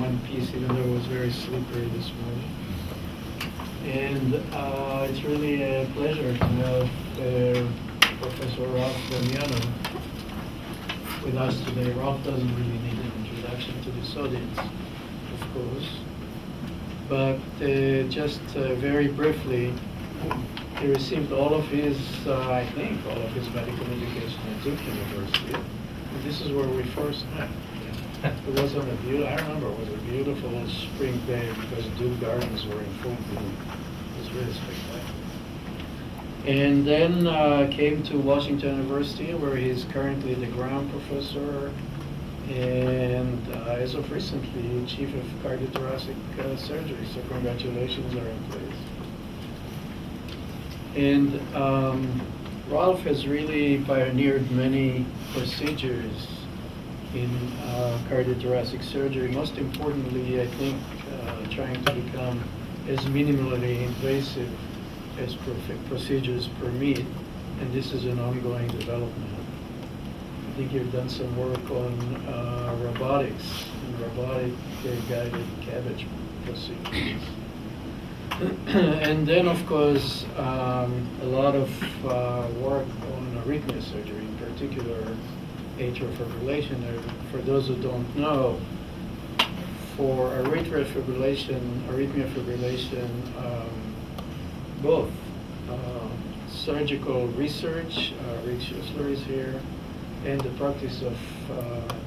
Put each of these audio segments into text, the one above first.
one piece, even though it was very slippery this morning. And it's really a pleasure to have Professor Ralph Damiano with us today. Ralph doesn't really need an introduction to this audience, of course. But just very briefly, he received all of his, I think, all of his medical education at Duke University. And this is where we first met. It was on I remember it was a beautiful spring day because Duke Gardens were in full bloom. It was really spectacular. And then came to Washington University, where he's currently the ground professor and as of recently, chief of cardiothoracic surgery. So congratulations are in place. And Ralph has really pioneered many procedures in cardiothoracic surgery. Most importantly, I think, trying to become as minimally invasive as procedures permit, and this is an ongoing development. I think you've done some work on robotics and robotic guided CABG procedures. And then, of course, a lot of work on arrhythmia surgery, in particular atrial fibrillation. For those who don't know, for arrhythmia fibrillation, both surgical research, Rick Schussler is here, and the practice of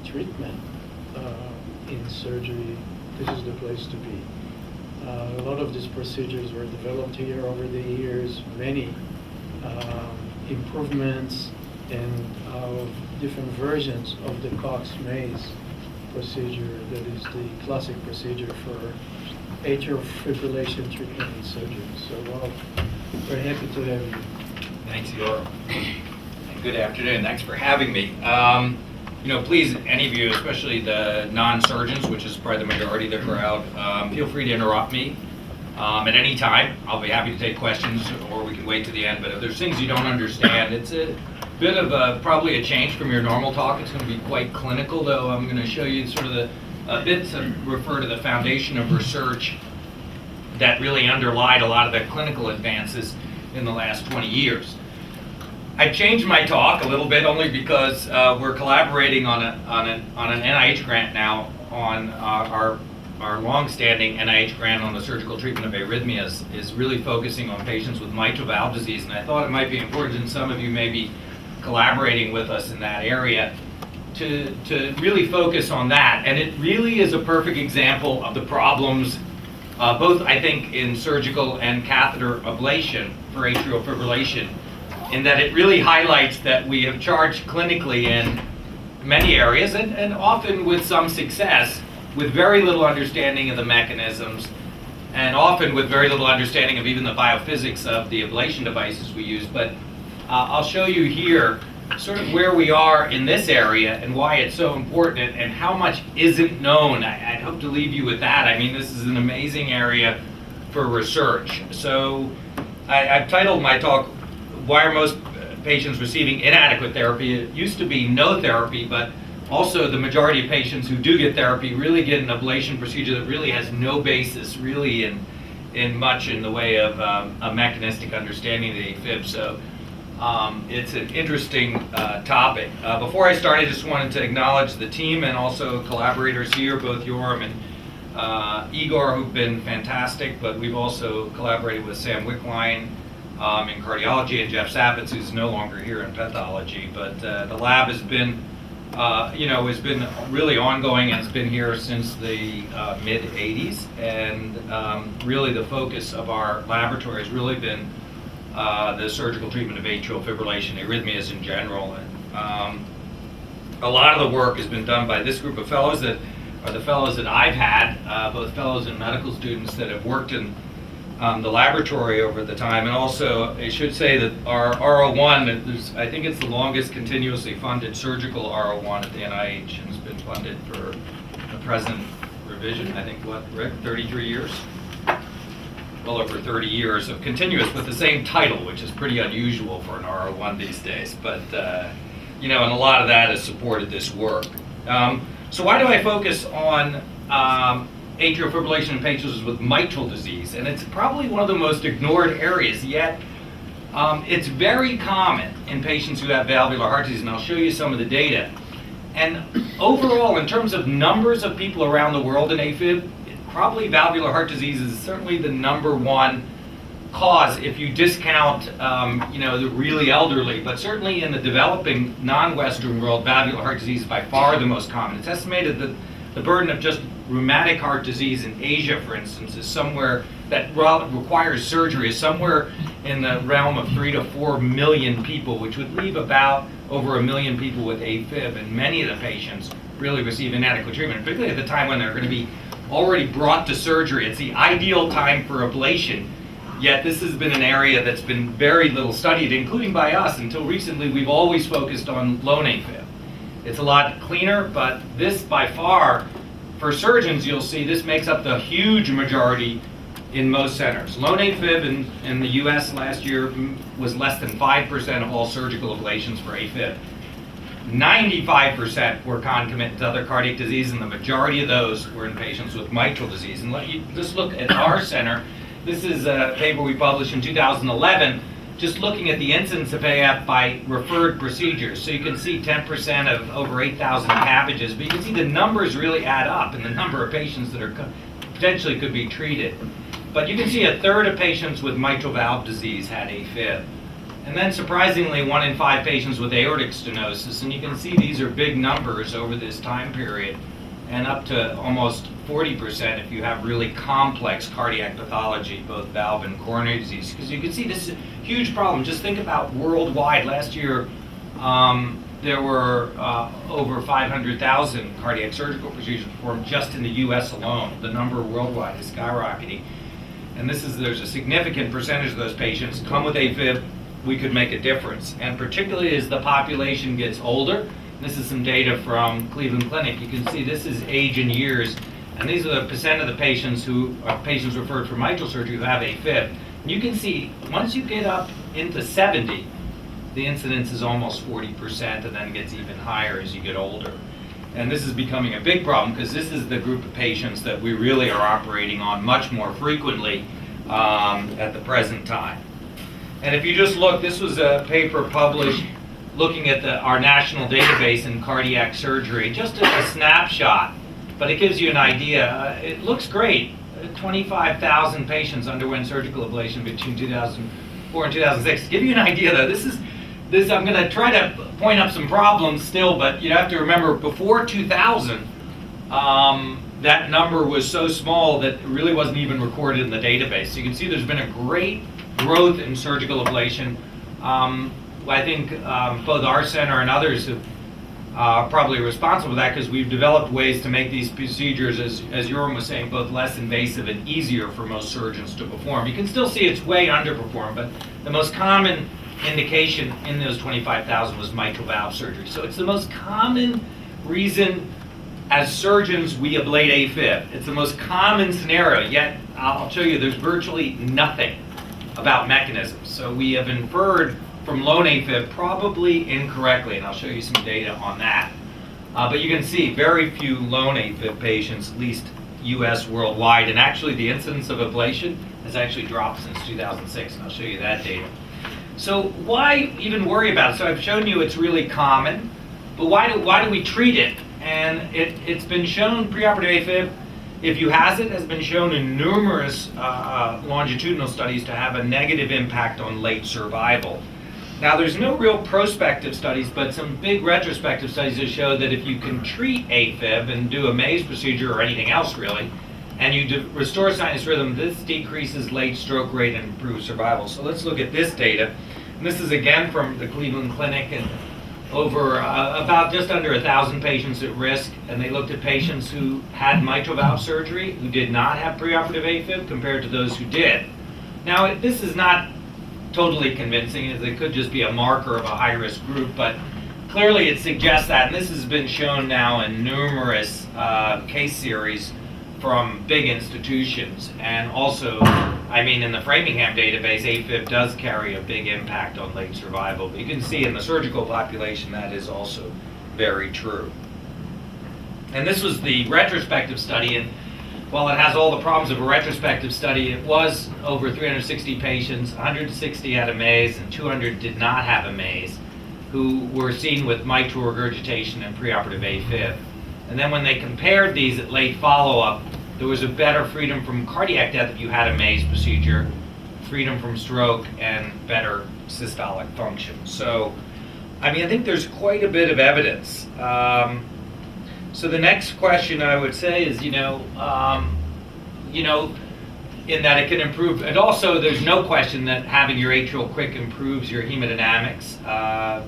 treatment in surgery, this is the place to be. A lot of these procedures were developed here over the years, many improvements and different versions of the Cox-Maze procedure that is the classic procedure for atrial fibrillation treatment and surgery. So, well, very happy to have you. Thanks, Yor. Good afternoon. Thanks for having me. Please, any of you, especially the non-surgeons, which is probably the majority of the crowd, feel free to interrupt me at any time. I'll be happy to take questions, or we can wait to the end. But if there's things you don't understand, it's a bit of probably a change from your normal talk. It's going to be quite clinical, though. I'm going to show you sort of a bit to refer to the foundation of research that really underlied a lot of the clinical advances in the last 20 years. I've changed my talk a little bit only because we're collaborating on an NIH grant now on our long-standing NIH grant on the surgical treatment of arrhythmias is really focusing on patients with mitral valve disease, and I thought it might be important, and some of you may be collaborating with us in that area, to really focus on that. And it really is a perfect example of the problems, both I think in surgical and catheter ablation for atrial fibrillation, in that it really highlights that we have charged clinically in many areas, and often with some success, with very little understanding of the mechanisms, and often with very little understanding of even the biophysics of the ablation devices we use. But I'll show you here sort of where we are in this area and why it's so important and how much isn't known. I hope to leave you with that. I mean, this is an amazing area for research. So I've titled my talk, Why Are Most Patients Receiving Inadequate Therapy? It used to be no therapy, but also the majority of patients who do get therapy really get an ablation procedure that really has no basis really in much in the way of a mechanistic understanding of the Afib. So it's an interesting topic. Before I start, I just wanted to acknowledge the team and also collaborators here, both Yoram and Igor, who've been fantastic, but we've also collaborated with Sam Wickline in cardiology, and Jeff Sapitz, who's no longer here in pathology. But the lab has been, has been really ongoing, and it's been here since the mid-'80s. And really the focus of our laboratory has really been the surgical treatment of atrial fibrillation, arrhythmias in general. And a lot of the work has been done by this group of fellows that are the fellows that I've had, both fellows and medical students that have worked in the laboratory over the time. And also, I should say that our R01, I think it's the longest continuously funded surgical R01 at the NIH, and it's been funded for the present revision, I think, what, Rick, 33 years? Well over 30 years of continuous with the same title, which is pretty unusual for an R01 these days. But, and a lot of that has supported this work. So why do I focus on atrial fibrillation in patients with mitral disease? And it's probably one of the most ignored areas, yet it's very common in patients who have valvular heart disease, and I'll show you some of the data. And overall, in terms of numbers of people around the world in AFib, probably valvular heart disease is certainly the #1 cause if you discount the really elderly, but certainly in the developing non-Western world, valvular heart disease is by far the most common. It's estimated that the burden of just rheumatic heart disease in Asia, for instance, is somewhere that requires surgery is somewhere in the realm of 3 to 4 million people, which would leave about over 1 million people with AFib, and many of the patients really receive inadequate treatment, particularly at the time when they're going to be already brought to surgery. It's the ideal time for ablation, yet this has been an area that's been very little studied, including by us. Until recently, we've always focused on lone AFib. It's a lot cleaner, but this by far, for surgeons, you'll see this makes up the huge majority in most centers. Lone AFib in the US last year was less than 5% of all surgical ablations for AFib. 95% were concomitant to other cardiac disease, and the majority of those were in patients with mitral disease. And let you just look at our center. This is a paper we published in 2011, just looking at the incidence of AF by referred procedures. So you can see 10% of over 8,000 CABGs, but you can see the numbers really add up and the number of patients that are potentially could be treated. But you can see a third of patients with mitral valve disease had AFib. And then surprisingly, 1 in 5 patients with aortic stenosis. And you can see these are big numbers over this time period, and up to almost 40% if you have really complex cardiac pathology, both valve and coronary disease. Because you can see this is a huge problem. Just think about worldwide. Last year, there were over 500,000 cardiac surgical procedures performed just in the US alone. The number worldwide is skyrocketing. And there's a significant percentage of those patients come with AFib. We could make a difference. And particularly as the population gets older, this is some data from Cleveland Clinic. You can see this is age in years, and these are the percent of the patients who are patients referred for mitral surgery who have AFib. And you can see once you get up into 70, the incidence is almost 40%, and then it gets even higher as you get older. And this is becoming a big problem because this is the group of patients that we really are operating on much more frequently at the present time. And if you just look, this was a paper published looking at our national database in cardiac surgery, just a snapshot, but it gives you an idea. It looks great. 25,000 patients underwent surgical ablation between 2004 and 2006. To give you an idea, though, I'm going to try to point up some problems still, but you have to remember before 2000, that number was so small that it really wasn't even recorded in the database. So you can see there's been a great growth in surgical ablation. I think both our center and others are probably responsible for that because we've developed ways to make these procedures, as Joram was saying, both less invasive and easier for most surgeons to perform. You can still see it's way underperformed, but the most common indication in those 25,000 was mitral valve surgery. So it's the most common reason as surgeons we ablate AFib. It's the most common scenario, yet I'll show you there's virtually nothing about mechanisms. So we have inferred from lone AFib probably incorrectly, and I'll show you some data on that. But you can see very few lone AFib patients, at least US worldwide, and actually the incidence of ablation has actually dropped since 2006, and I'll show you that data. So why even worry about it? So I've shown you it's really common, but why do we treat it? And it's been shown preoperative AFib, if you has it, has been shown in numerous longitudinal studies to have a negative impact on late survival. Now, there's no real prospective studies, but some big retrospective studies that show that if you can treat AFib and do a Mays procedure or anything else really, and you restore sinus rhythm, this decreases late stroke rate and improves survival. So let's look at this data. And this is again from the Cleveland Clinic, and over about just under 1,000 patients at risk, and they looked at patients who had mitral valve surgery who did not have preoperative AFib compared to those who did. Now, this is not totally convincing, as it could just be a marker of a high-risk group, but clearly it suggests that, and this has been shown now in numerous case series from big institutions, and also, I mean, in the Framingham database, AFib does carry a big impact on late survival. But you can see in the surgical population that is also very true. And this was the retrospective study, and while it has all the problems of a retrospective study, it was over 360 patients, 160 had a maze, and 200 did not have a maze, who were seen with mitral regurgitation and preoperative Afib. And then when they compared these at late follow-up, there was a better freedom from cardiac death if you had a maze procedure, freedom from stroke, and better systolic function. So, I mean, I think there's quite a bit of evidence. So the next question I would say is, in that it can improve, and also there's no question that having your atrial quick improves your hemodynamics,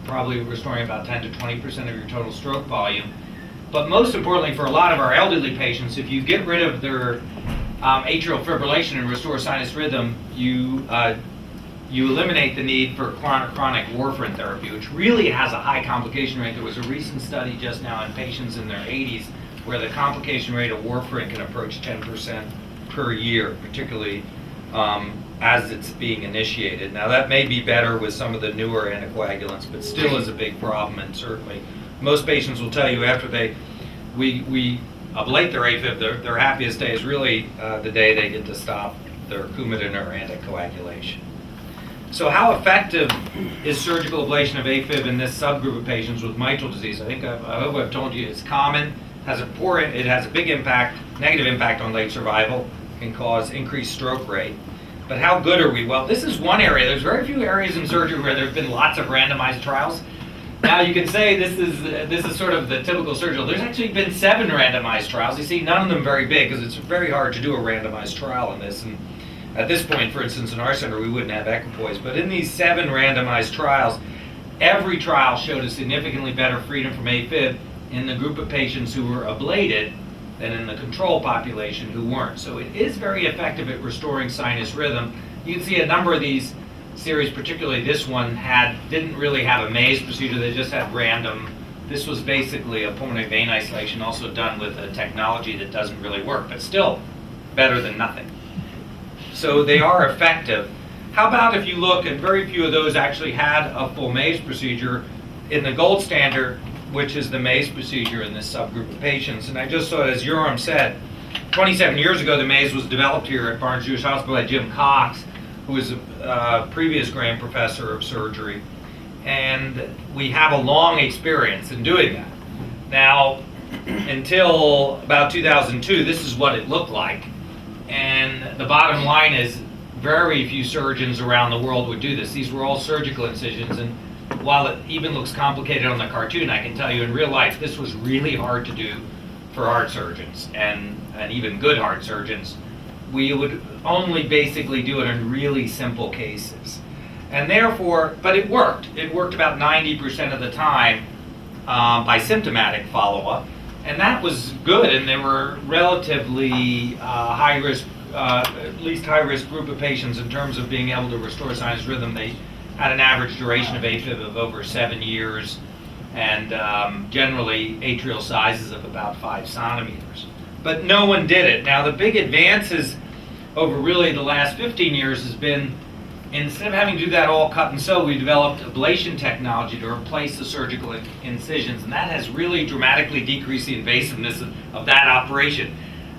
probably restoring about 10 to 20% of your total stroke volume. But most importantly, for a lot of our elderly patients, if you get rid of their atrial fibrillation and restore sinus rhythm, you eliminate the need for chronic warfarin therapy, which really has a high complication rate. There was a recent study just now in patients in their 80s where the complication rate of warfarin can approach 10% per year, particularly as it's being initiated. Now that may be better with some of the newer anticoagulants, but still is a big problem, and certainly most patients will tell you after we ablate their Afib, their happiest day is really the day they get to stop their Coumadin or anticoagulation. So how effective is surgical ablation of Afib in this subgroup of patients with mitral disease? I hope I've told you it's common, it has a big impact, negative impact on late survival, can cause increased stroke rate. But how good are we? Well, this is one area. There's very few areas in surgery where there have been lots of randomized trials. Now you can say this is sort of the typical surgical. There's actually been 7 randomized trials. You see, none of them very big because it's very hard to do a randomized trial in this. And at this point, for instance, in our center, we wouldn't have equipoise. But in these 7 randomized trials, every trial showed a significantly better freedom from Afib in the group of patients who were ablated than in the control population who weren't. So it is very effective at restoring sinus rhythm. You can see a number of these series, particularly this one, didn't really have a maze procedure. They just had random. This was basically a pulmonary vein isolation, also done with a technology that doesn't really work, but still better than nothing. So they are effective. How about if you look, and very few of those actually had a full maze procedure in the gold standard, which is the maze procedure in this subgroup of patients. And I just saw, as Yoram said, 27 years ago the maze was developed here at Barnes-Jewish Hospital by Jim Cox, who was a previous Graham professor of surgery. And we have a long experience in doing that. Now, until about 2002, this is what it looked like. And the bottom line is very few surgeons around the world would do this. These were all surgical incisions, and while it even looks complicated on the cartoon, I can tell you in real life this was really hard to do for heart surgeons and even good heart surgeons. We would only basically do it in really simple cases. And therefore, but it worked. It worked about 90% of the time by symptomatic follow-up. And that was good, and they were relatively high-risk, at least high-risk group of patients in terms of being able to restore sinus rhythm. They had an average duration of Afib of over 7 years, and generally atrial sizes of about 5 centimeters. But no one did it. Now the big advances over really the last 15 years has been, instead of having to do that all cut and sew, we developed ablation technology to replace the surgical incisions, and that has really dramatically decreased the invasiveness of that operation.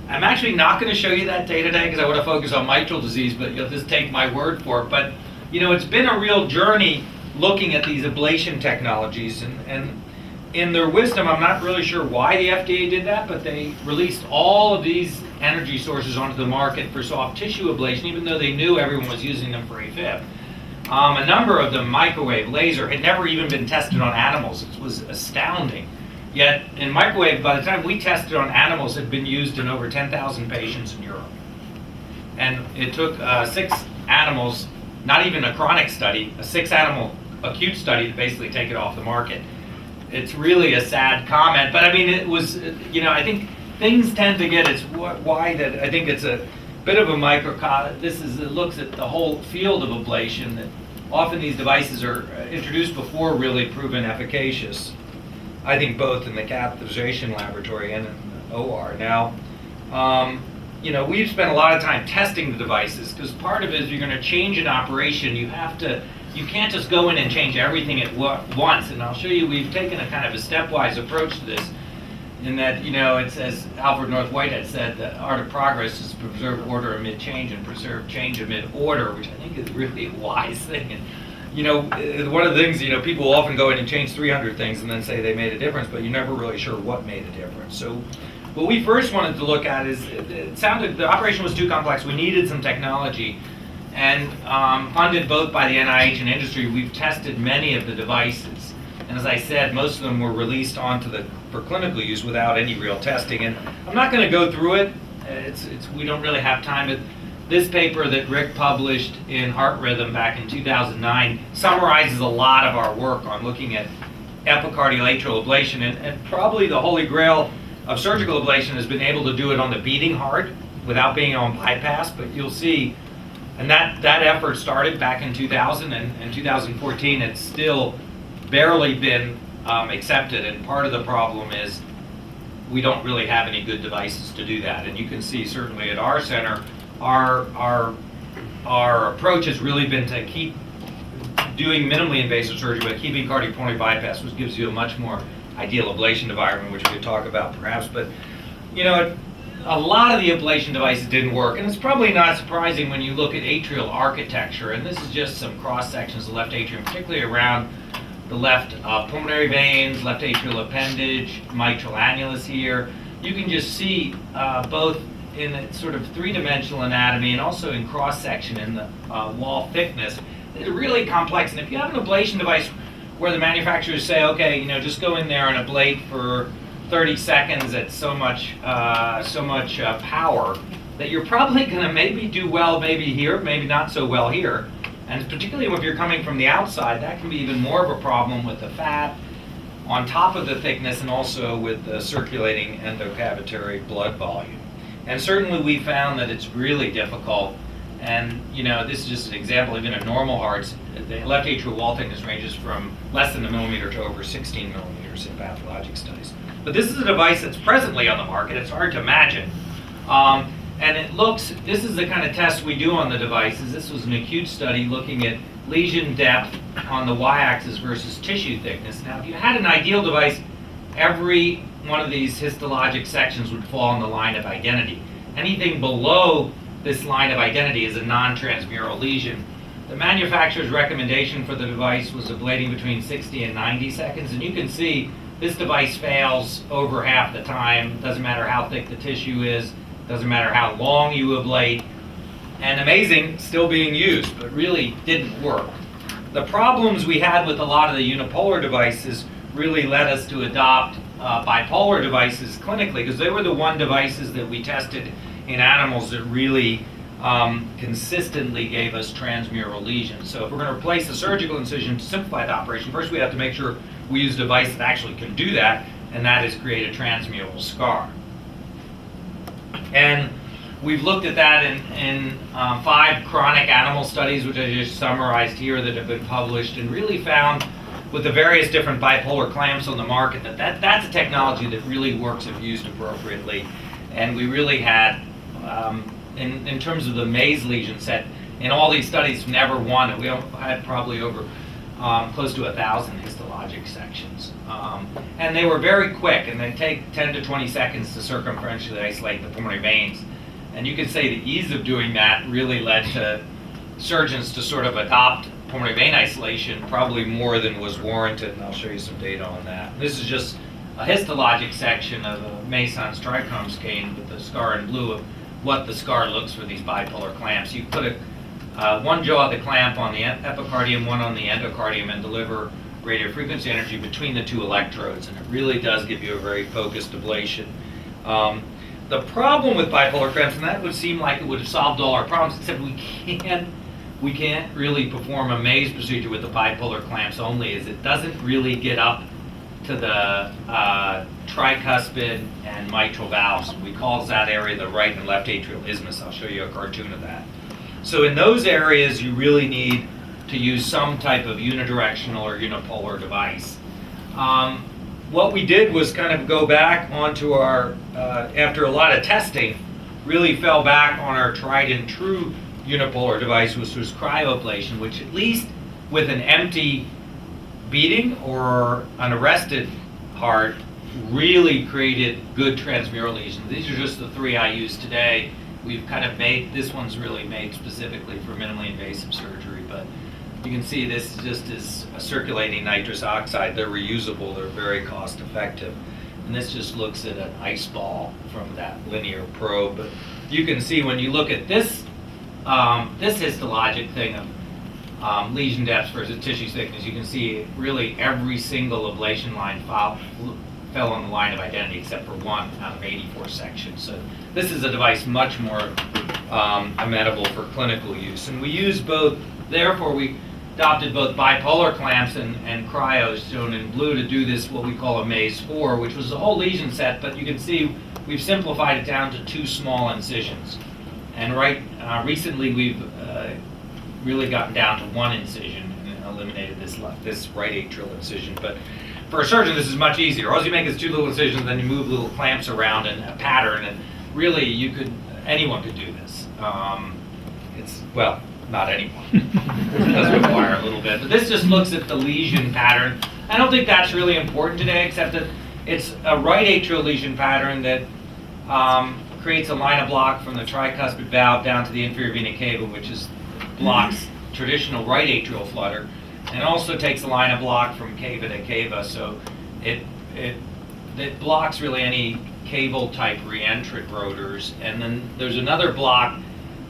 I'm actually not going to show you that data today because I want to focus on mitral disease, but you'll just take my word for it. But it's been a real journey looking at these ablation technologies, and in their wisdom, I'm not really sure why the FDA did that, but they released all of these energy sources onto the market for soft tissue ablation, even though they knew everyone was using them for Afib. A number of them, microwave, laser, had never even been tested on animals. It was astounding. Yet in microwave, by the time we tested on animals, had been used in over 10,000 patients in Europe. And it took 6 animals, not even a chronic study, a 6-animal acute study to basically take it off the market. It's really a sad comment, but I mean, it was, I think things tend to get, it's why that I think it's a bit of a microcosm. It looks at the whole field of ablation, that often these devices are introduced before really proven efficacious. I think both in the catheterization laboratory and in the OR. Now, we've spent a lot of time testing the devices, because part of it is, if you're going to change an operation, you can't just go in and change everything at once. And I'll show you, we've taken a kind of a stepwise approach to this. in that, it's as Alfred North Whitehead said, the art of progress is to preserve order amid change and preserve change amid order, which I think is really a wise thing. And, one of the things, people often go in and change 300 things and then say they made a difference, but you're never really sure what made a difference. So what we first wanted to look at is, it sounded, the operation was too complex. We needed some technology. And funded both by the NIH and industry, we've tested many of the devices. And as I said, most of them were released for clinical use without any real testing. And I'm not going to go through it. We don't really have time. But this paper that Rick published in Heart Rhythm back in 2009 summarizes a lot of our work on looking at epicardial atrial ablation. And probably the holy grail of surgical ablation has been able to do it on the beating heart without being on bypass. But you'll see, and that effort started back in 2000, and in 2014 it's still barely been accepted, and part of the problem is we don't really have any good devices to do that. And you can see certainly at our center, our approach has really been to keep doing minimally invasive surgery, but keeping cardiopulmonary bypass, which gives you a much more ideal ablation environment, which we could talk about perhaps. But a lot of the ablation devices didn't work, and it's probably not surprising when you look at atrial architecture. And this is just some cross sections of the left atrium, particularly around the left pulmonary veins, left atrial appendage, mitral annulus here. You can just see both in a sort of three-dimensional anatomy and also in cross section in the wall thickness. It's really complex, and if you have an ablation device where the manufacturers say, okay, just go in there and ablate for 30 seconds at so much power, that you're probably going to maybe do well maybe here, maybe not so well here. And particularly if you're coming from the outside, that can be even more of a problem with the fat on top of the thickness and also with the circulating endocavitary blood volume. And certainly we found that it's really difficult. And this is just an example. Even in normal hearts, the left atrial wall thickness ranges from less than a millimeter to over 16 millimeters in pathologic studies. But this is a device that's presently on the market. It's hard to imagine. And this is the kind of test we do on the devices. This was an acute study looking at lesion depth on the y-axis versus tissue thickness. Now, if you had an ideal device, every one of these histologic sections would fall in the line of identity. Anything below this line of identity is a non-transmural lesion. The manufacturer's recommendation for the device was ablating between 60 and 90 seconds, and you can see this device fails over half the time. Doesn't matter how thick the tissue is, doesn't matter how long you ablate, and amazing, still being used, but really didn't work. The problems we had with a lot of the unipolar devices really led us to adopt bipolar devices clinically, because they were the one devices that we tested in animals that really consistently gave us transmural lesions. So if we're going to replace the surgical incision to simplify the operation, first we have to make sure we use a device that actually can do that, and that is create a transmural scar. And we've looked at that in 5 chronic animal studies, which I just summarized here, that have been published, and really found with the various different bipolar clamps on the market that's a technology that really works if used appropriately. And we really had, in terms of the maze lesion set, in all these studies, never one. We had probably over close to 1,000 histologic sections. And they were very quick, and they take 10 to 20 seconds to circumferentially isolate the pulmonary veins. And you could say the ease of doing that really led to surgeons to sort of adopt pulmonary vein isolation probably more than was warranted, and I'll show you some data on that. This is just a histologic section of a Mason's trichome skein with the scar in blue of what the scar looks for these bipolar clamps. You put one jaw of the clamp on the epicardium, one on the endocardium, and deliver radiofrequency energy between the 2 electrodes, and it really does give you a very focused ablation. The problem with bipolar clamps, and that would seem like it would have solved all our problems, except we can't really perform a maze procedure with the bipolar clamps only, is it doesn't really get up to the tricuspid and mitral valves. We call that area the right and left atrial isthmus. I'll show you a cartoon of that. So in those areas, you really need to use some type of unidirectional or unipolar device. What we did was kind of go back onto our, after a lot of testing, really fell back on our tried and true unipolar device, which was cryoablation, which at least with an empty beating or an arrested heart really created good transmural lesions. These are just the 3 I use today. We've kind of made, this one's really made specifically for minimally invasive surgery, but you can see this just is a circulating nitrous oxide. They're reusable, they're very cost effective. And this just looks at an ice ball from that linear probe. But you can see when you look at this, this histologic thing of lesion depth versus tissue thickness, you can see really every single ablation line fell on the line of identity except for 1 out of 84 sections. So this is a device much more amenable for clinical use. And we use both, therefore we adopted both bipolar clamps and cryos shown in blue to do this, what we call a maze 4, which was a whole lesion set, but you can see we've simplified it down to 2 small incisions. And recently we've really gotten down to 1 incision and eliminated this right atrial incision. But for a surgeon, this is much easier. All you make is 2 little incisions, then you move little clamps around in a pattern, and really anyone could do this. Well, not anyone. It does require a little bit. But this just looks at the lesion pattern. I don't think that's really important today, except that it's a right atrial lesion pattern that creates a line of block from the tricuspid valve down to the inferior vena cava, which blocks traditional right atrial flutter, and also takes a line of block from cava to cava. So it blocks really any caval type reentrant rotors. And then there's another block,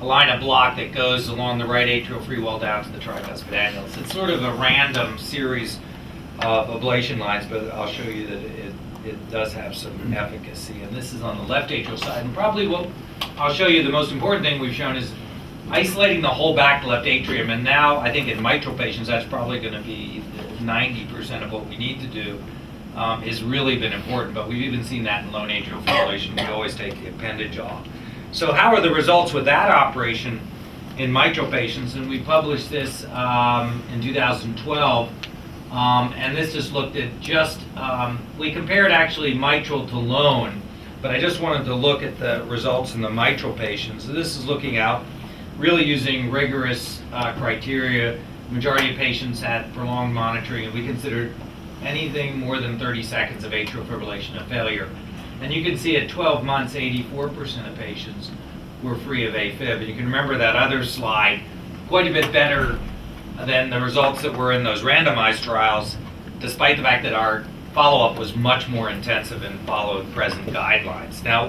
a line of block that goes along the right atrial free wall down to the tricuspid annulus. It's sort of a random series of ablation lines, but I'll show you that it does have some efficacy. And this is on the left atrial side. And probably what I'll show you, the most important thing we've shown is isolating the whole back left atrium. And now I think in mitral patients, that's probably going to be 90% of what we need to do. Has really been important, but we've even seen that in lone atrial fibrillation. We always take the appendage off. So how are the results with that operation in mitral patients? And we published this in 2012, and this just looked at we compared actually mitral to lone, but I just wanted to look at the results in the mitral patients. So this is looking out, really using rigorous criteria. The majority of patients had prolonged monitoring, and we considered anything more than 30 seconds of atrial fibrillation a failure. And you can see at 12 months, 84% of patients were free of AFib. And you can remember that other slide, quite a bit better than the results that were in those randomized trials, despite the fact that our follow-up was much more intensive and followed present guidelines. Now,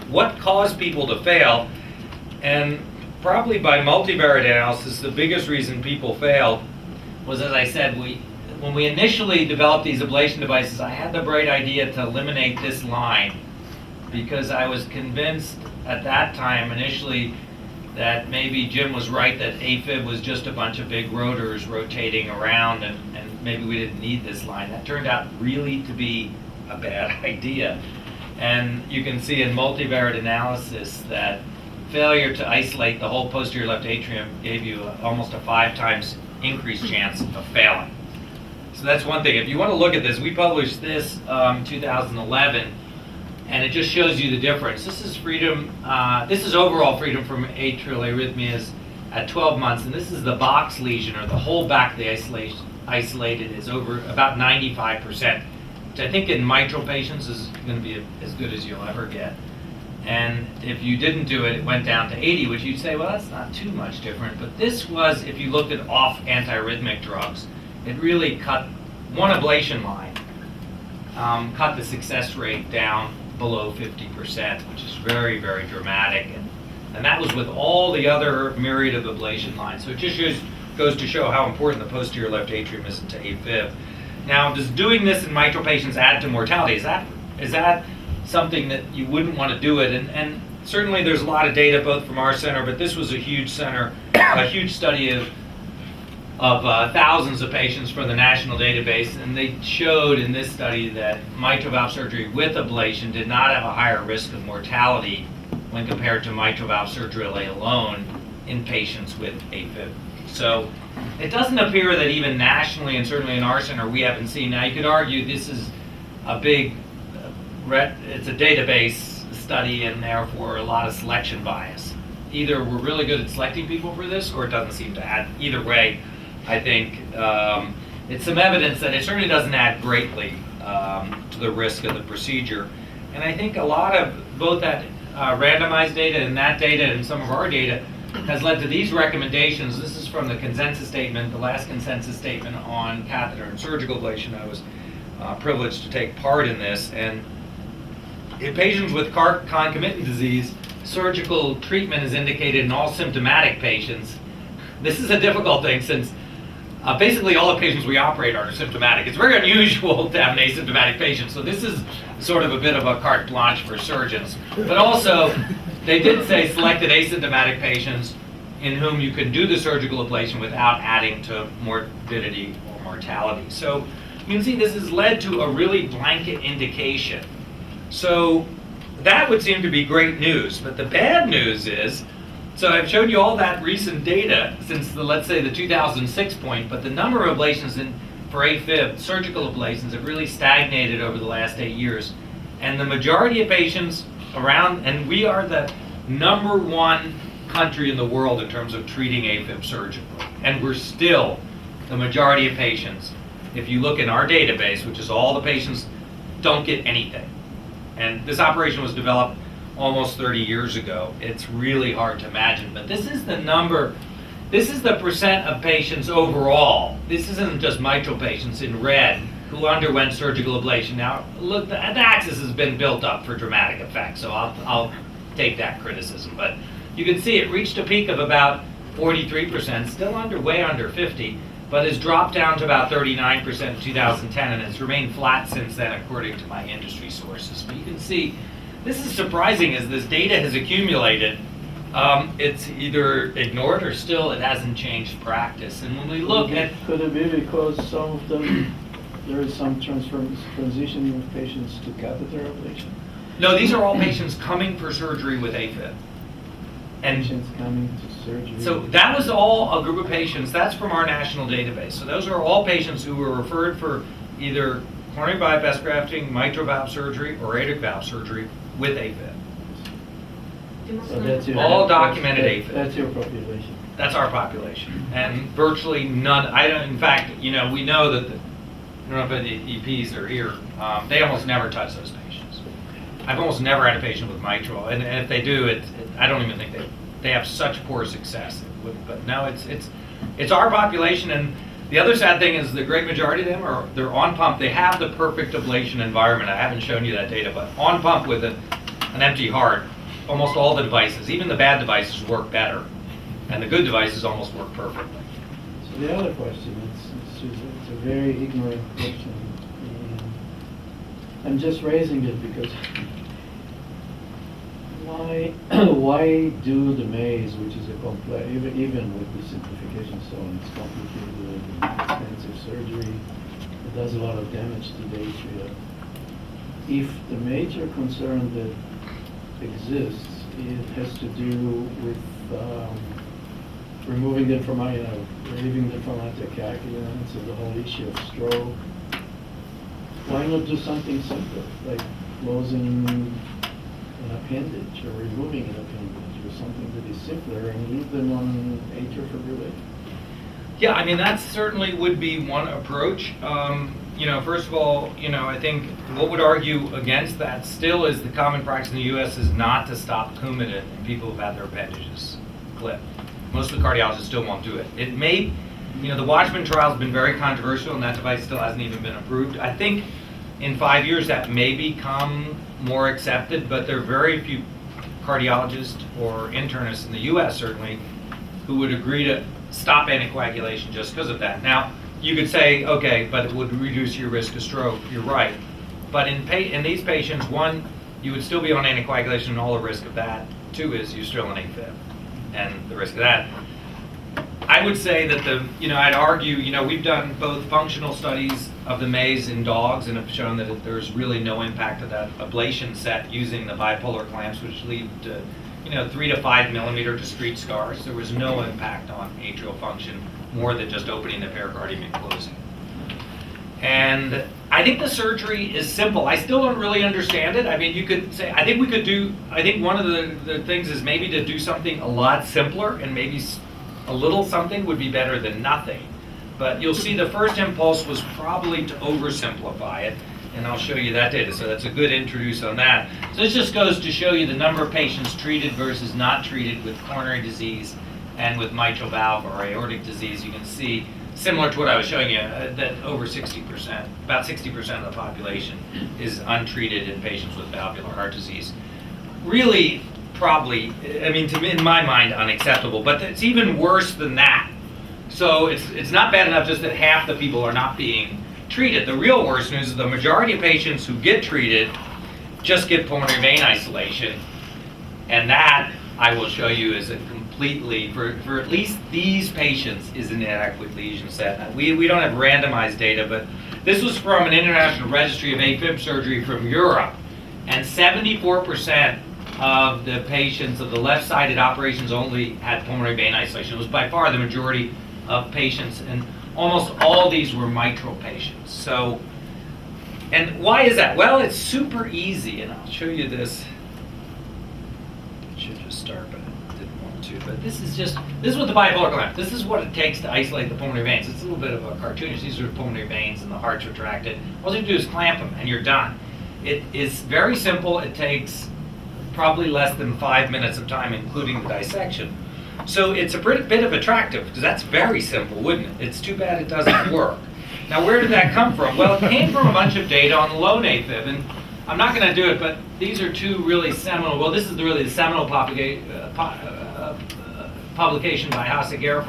what caused people to fail? And probably by multivariate analysis, the biggest reason people failed was, as I said, when we initially developed these ablation devices, I had the bright idea to eliminate this line because I was convinced at that time initially that maybe Jim was right, that AFib was just a bunch of big rotors rotating around and maybe we didn't need this line. That turned out really to be a bad idea. And you can see in multivariate analysis that failure to isolate the whole posterior left atrium gave you almost a 5 times increased chance of failing. So that's one thing. If you want to look at this, we published this 2011, and it just shows you the difference. This is freedom. This is overall freedom from atrial arrhythmias at 12 months, and this is the box lesion, or the whole back of the isolated is over about 95%, which I think in mitral patients is going to be as good as you'll ever get. And if you didn't do it, it went down to 80, which you'd say, well, that's not too much different. But this was, if you looked at off antiarrhythmic drugs, it really cut one ablation line, cut the success rate down below 50%, which is very, very dramatic. And that was with all the other myriad of ablation lines. So it just goes to show how important the posterior left atrium is to AFib. Now, does doing this in mitral patients add to mortality? Is that something that you wouldn't want to do it? And certainly there's a lot of data both from our center, but this was a huge center, a huge study of thousands of patients from the national database, and they showed in this study that mitral valve surgery with ablation did not have a higher risk of mortality when compared to mitral valve surgery alone in patients with AFib. So it doesn't appear that even nationally, and certainly in our center, we haven't seen. Now you could argue this is a big, it's a database study and therefore a lot of selection bias. Either we're really good at selecting people for this, or it doesn't seem to add. Either way, I think it's some evidence that it certainly doesn't add greatly to the risk of the procedure. And I think a lot of both that randomized data and that data and some of our data has led to these recommendations. This is from the consensus statement, the last consensus statement on catheter and surgical ablation. I was privileged to take part in this. And in patients with concomitant disease, surgical treatment is indicated in all symptomatic patients. This is a difficult thing since basically all the patients we operate are symptomatic. It's very unusual to have an asymptomatic patient, so this is sort of a bit of a carte blanche for surgeons. But also, they did say selected asymptomatic patients in whom you can do the surgical ablation without adding to morbidity or mortality. So you can see this has led to a really blanket indication. So that would seem to be great news, but the bad news is, so I've showed you all that recent data since the, let's say, the 2006 point, but the number of ablations for Afib, surgical ablations, have really stagnated over the last 8 years. And the majority of patients around, and we are the #1 country in the world in terms of treating Afib surgically. And we're still the majority of patients, if you look in our database, which is all the patients, don't get anything. And this operation was developed almost 30 years ago. It's really hard to imagine, but this is the number, this is the percent of patients overall. This isn't just mitral patients in red who underwent surgical ablation. Now, look, the axis has been built up for dramatic effect, so I'll take that criticism. But you can see it reached a peak of about 43%, still way under 50, but has dropped down to about 39% in 2010, and it's remained flat since then, according to my industry sources. But you can see, this is surprising as this data has accumulated. It's either ignored or still it hasn't changed practice. And when we look at... Could it be because some of them, there is some transitioning of patients to catheter ablation? No, these are all patients coming for surgery with Afib. And patients coming to surgery. So that was all a group of patients. That's from our national database. So those are all patients who were referred for either coronary bypass grafting, mitral valve surgery, or aortic valve surgery with Afib. So that's your, all documented Afib. That's your population. That's our population, and virtually none. I don't. In fact, you know, we know that I don't know if the EPs are here. They almost never touch those patients. I've almost never had a patient with mitral, and if they do, I don't even think they have such poor success. But no, it's our population, and the other sad thing is the great majority of them they're on pump. They have the perfect ablation environment. I haven't shown you that data, but on pump with an empty heart, almost all the devices, even the bad devices, work better, and the good devices almost work perfectly. So the other question, it's a very ignorant question. I'm just raising it because why do the maze, which is a complex, even with the simplification, so it's complicated, expensive surgery, it does a lot of damage to the atria. If the major concern that exists, it has to do with removing them from, relieving them from anticoagulants, and the whole issue of stroke. Why not do something simple, like closing an appendage or removing an appendage or something that is simpler and leave them on atrial fibrillation? Yeah, I mean, that certainly would be one approach. First of all, I think what would argue against that still is the common practice in the U.S. is not to stop Coumadin in people who've had their appendages clipped. Most of the cardiologists still won't do it. It may, the Watchman trial has been very controversial, and that device still hasn't even been approved. I think in 5 years that may become more accepted, but there are very few cardiologists or internists in the U.S. certainly who would agree to stop anticoagulation just because of that. Now, you could say, okay, but it would reduce your risk of stroke. You're right. But in these patients, one, you would still be on anticoagulation and all the risk of that. Two is you're still on Afib and the risk of that. I would say that I'd argue, we've done both functional studies of the maze in dogs and have shown that there's really no impact of that ablation set using the bipolar clamps, which lead to, 3 to 5 millimeter discrete scars. There was no impact on atrial function more than just opening the pericardium and closing. And I think the surgery is simple. I still don't really understand it. I mean, you could say, I think one of the things is maybe to do something a lot simpler, and maybe a little something would be better than nothing. But you'll see the first impulse was probably to oversimplify it and I'll show you that data. So that's a good introduce on that. So this just goes to show you the number of patients treated versus not treated with coronary disease and with mitral valve or aortic disease. You can see, similar to what I was showing you, that over 60%, about 60% of the population is untreated in patients with valvular heart disease. Really, probably, I mean, to me, in my mind, unacceptable, but it's even worse than that. So it's not bad enough just that half the people are not being treated. The real worst news is the majority of patients who get treated just get pulmonary vein isolation, and that, I will show you, is a completely, for at least these patients, is an inadequate lesion set. We don't have randomized data, but this was from an international registry of Afib surgery from Europe, and 74% of the patients of the left-sided operations only had pulmonary vein isolation. It was by far the majority of patients, and almost all these were mitral patients. So, and why is that? Well, it's super easy, and I'll show you this. I should just start, but I didn't want to. But this is what the bipolar clamp. This is what it takes to isolate the pulmonary veins. It's a little bit of a cartoonish. These are pulmonary veins, and the heart's retracted. All you have to do is clamp them, and you're done. It is very simple. It takes probably less than 5 minutes of time, including the dissection. So it's a bit of attractive, because that's very simple, wouldn't it? It's too bad it doesn't work. Now, where did that come from? Well, it came from a bunch of data on the lone AFib, and I'm not going to do it, but these are two really seminal, well, this is really the seminal publication by Hasegaer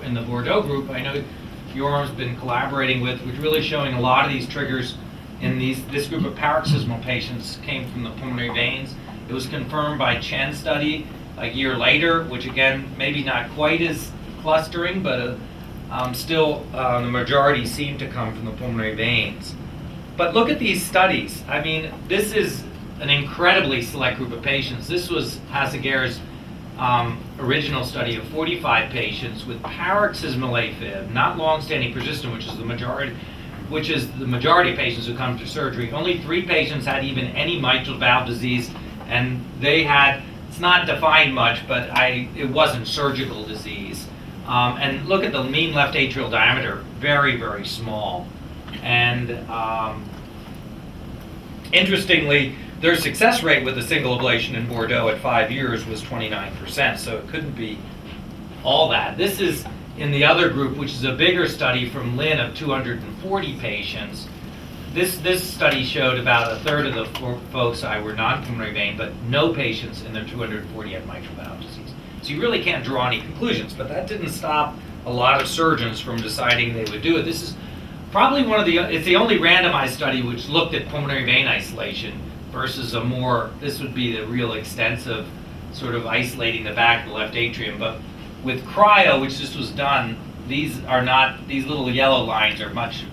in the Bordeaux group. I know Yorm's been collaborating with, which really showing a lot of these triggers in this group of paroxysmal patients came from the pulmonary veins. It was confirmed by Chen's study a year later, which again, maybe not quite as clustering, but still the majority seem to come from the pulmonary veins. But look at these studies. I mean, this is an incredibly select group of patients. This was Hasegaer's original study of 45 patients with paroxysmal AFib, not long-standing persistent, which is the majority of patients who come to surgery. Only 3 patients had even any mitral valve disease, and they had, it's not defined much, but it wasn't surgical disease. And look at the mean left atrial diameter, very, very small. And interestingly, their success rate with a single ablation in Bordeaux at 5 years was 29%, so it couldn't be all that. This is in the other group, which is a bigger study from Lynn of 240 patients. This study showed about a third of the folks were non-pulmonary vein, but no patients in the 240 had mitral valve disease. So you really can't draw any conclusions, but that didn't stop a lot of surgeons from deciding they would do it. This is probably it's the only randomized study which looked at pulmonary vein isolation versus this would be the real extensive sort of isolating the back of the left atrium. But with cryo, which this was done, these little yellow lines are much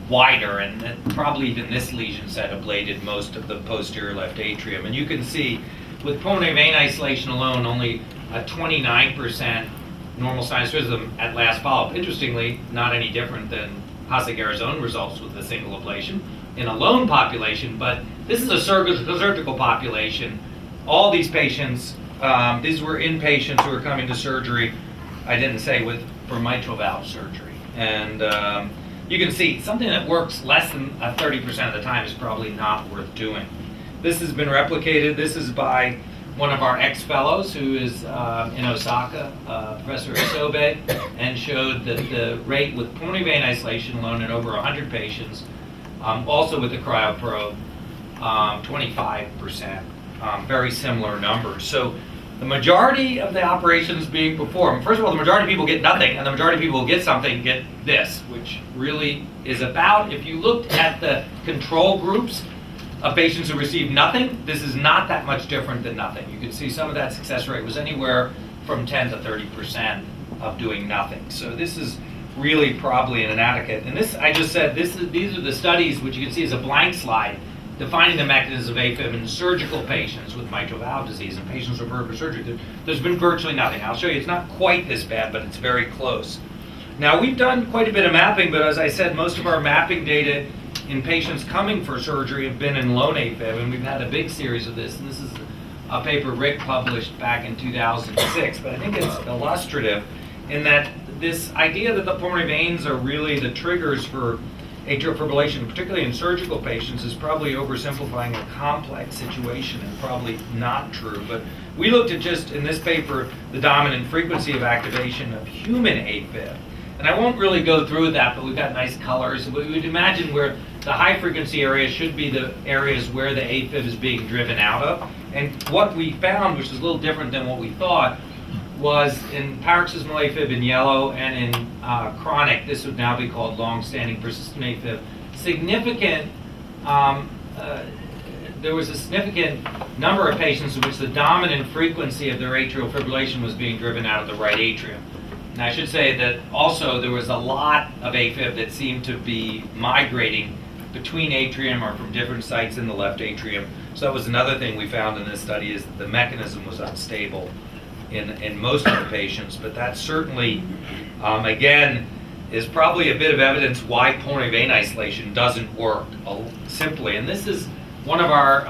wider, and probably even this lesion set ablated most of the posterior left atrium. And you can see with pulmonary vein isolation alone, only a 29% normal sinus rhythm at last follow-up. Interestingly, not any different than Hasegaer's own results with the single ablation in a lone population, but this is a surgical population. All these patients, these were inpatients who were coming to surgery, I didn't say, for mitral valve surgery. And you can see something that works less than 30% of the time is probably not worth doing. This has been replicated. This is by one of our ex-fellows who is in Osaka, Professor Isobe, and showed that the rate with pulmonary vein isolation alone in over 100 patients, also with the cryoprobe, 25%, very similar numbers. So the majority of the operations being performed, first of all, the majority of people get nothing, and the majority of people who get something get this, which really is about, if you looked at the control groups of patients who received nothing, this is not that much different than nothing. You can see some of that success rate was anywhere from 10 to 30% of doing nothing. So this is really probably an inadequate. And this, I just said, these are the studies, which you can see is a blank slide, defining the mechanism of AFib in surgical patients with mitral valve disease and patients referred for surgery. There's been virtually nothing. I'll show you, it's not quite this bad, but it's very close. Now, we've done quite a bit of mapping, but as I said, most of our mapping data in patients coming for surgery have been in lone AFib, and we've had a big series of this, and this is a paper Rick published back in 2006, but I think it's illustrative in that this idea that the pulmonary veins are really the triggers for atrial fibrillation, particularly in surgical patients, is probably oversimplifying a complex situation and probably not true. But we looked at just, in this paper, the dominant frequency of activation of human Afib. And I won't really go through that, but we've got nice colors. We would imagine where the high frequency areas should be the areas where the Afib is being driven out of. And what we found, which is a little different than what we thought, was in paroxysmal Afib in yellow and in chronic, this would now be called long-standing persistent Afib, there was a significant number of patients in which the dominant frequency of their atrial fibrillation was being driven out of the right atrium. And I should say that also there was a lot of Afib that seemed to be migrating between atrium or from different sites in the left atrium. So that was another thing we found in this study, is that the mechanism was unstable in most of the patients. But that certainly, again, is probably a bit of evidence why pulmonary vein isolation doesn't work simply. And this is one of our,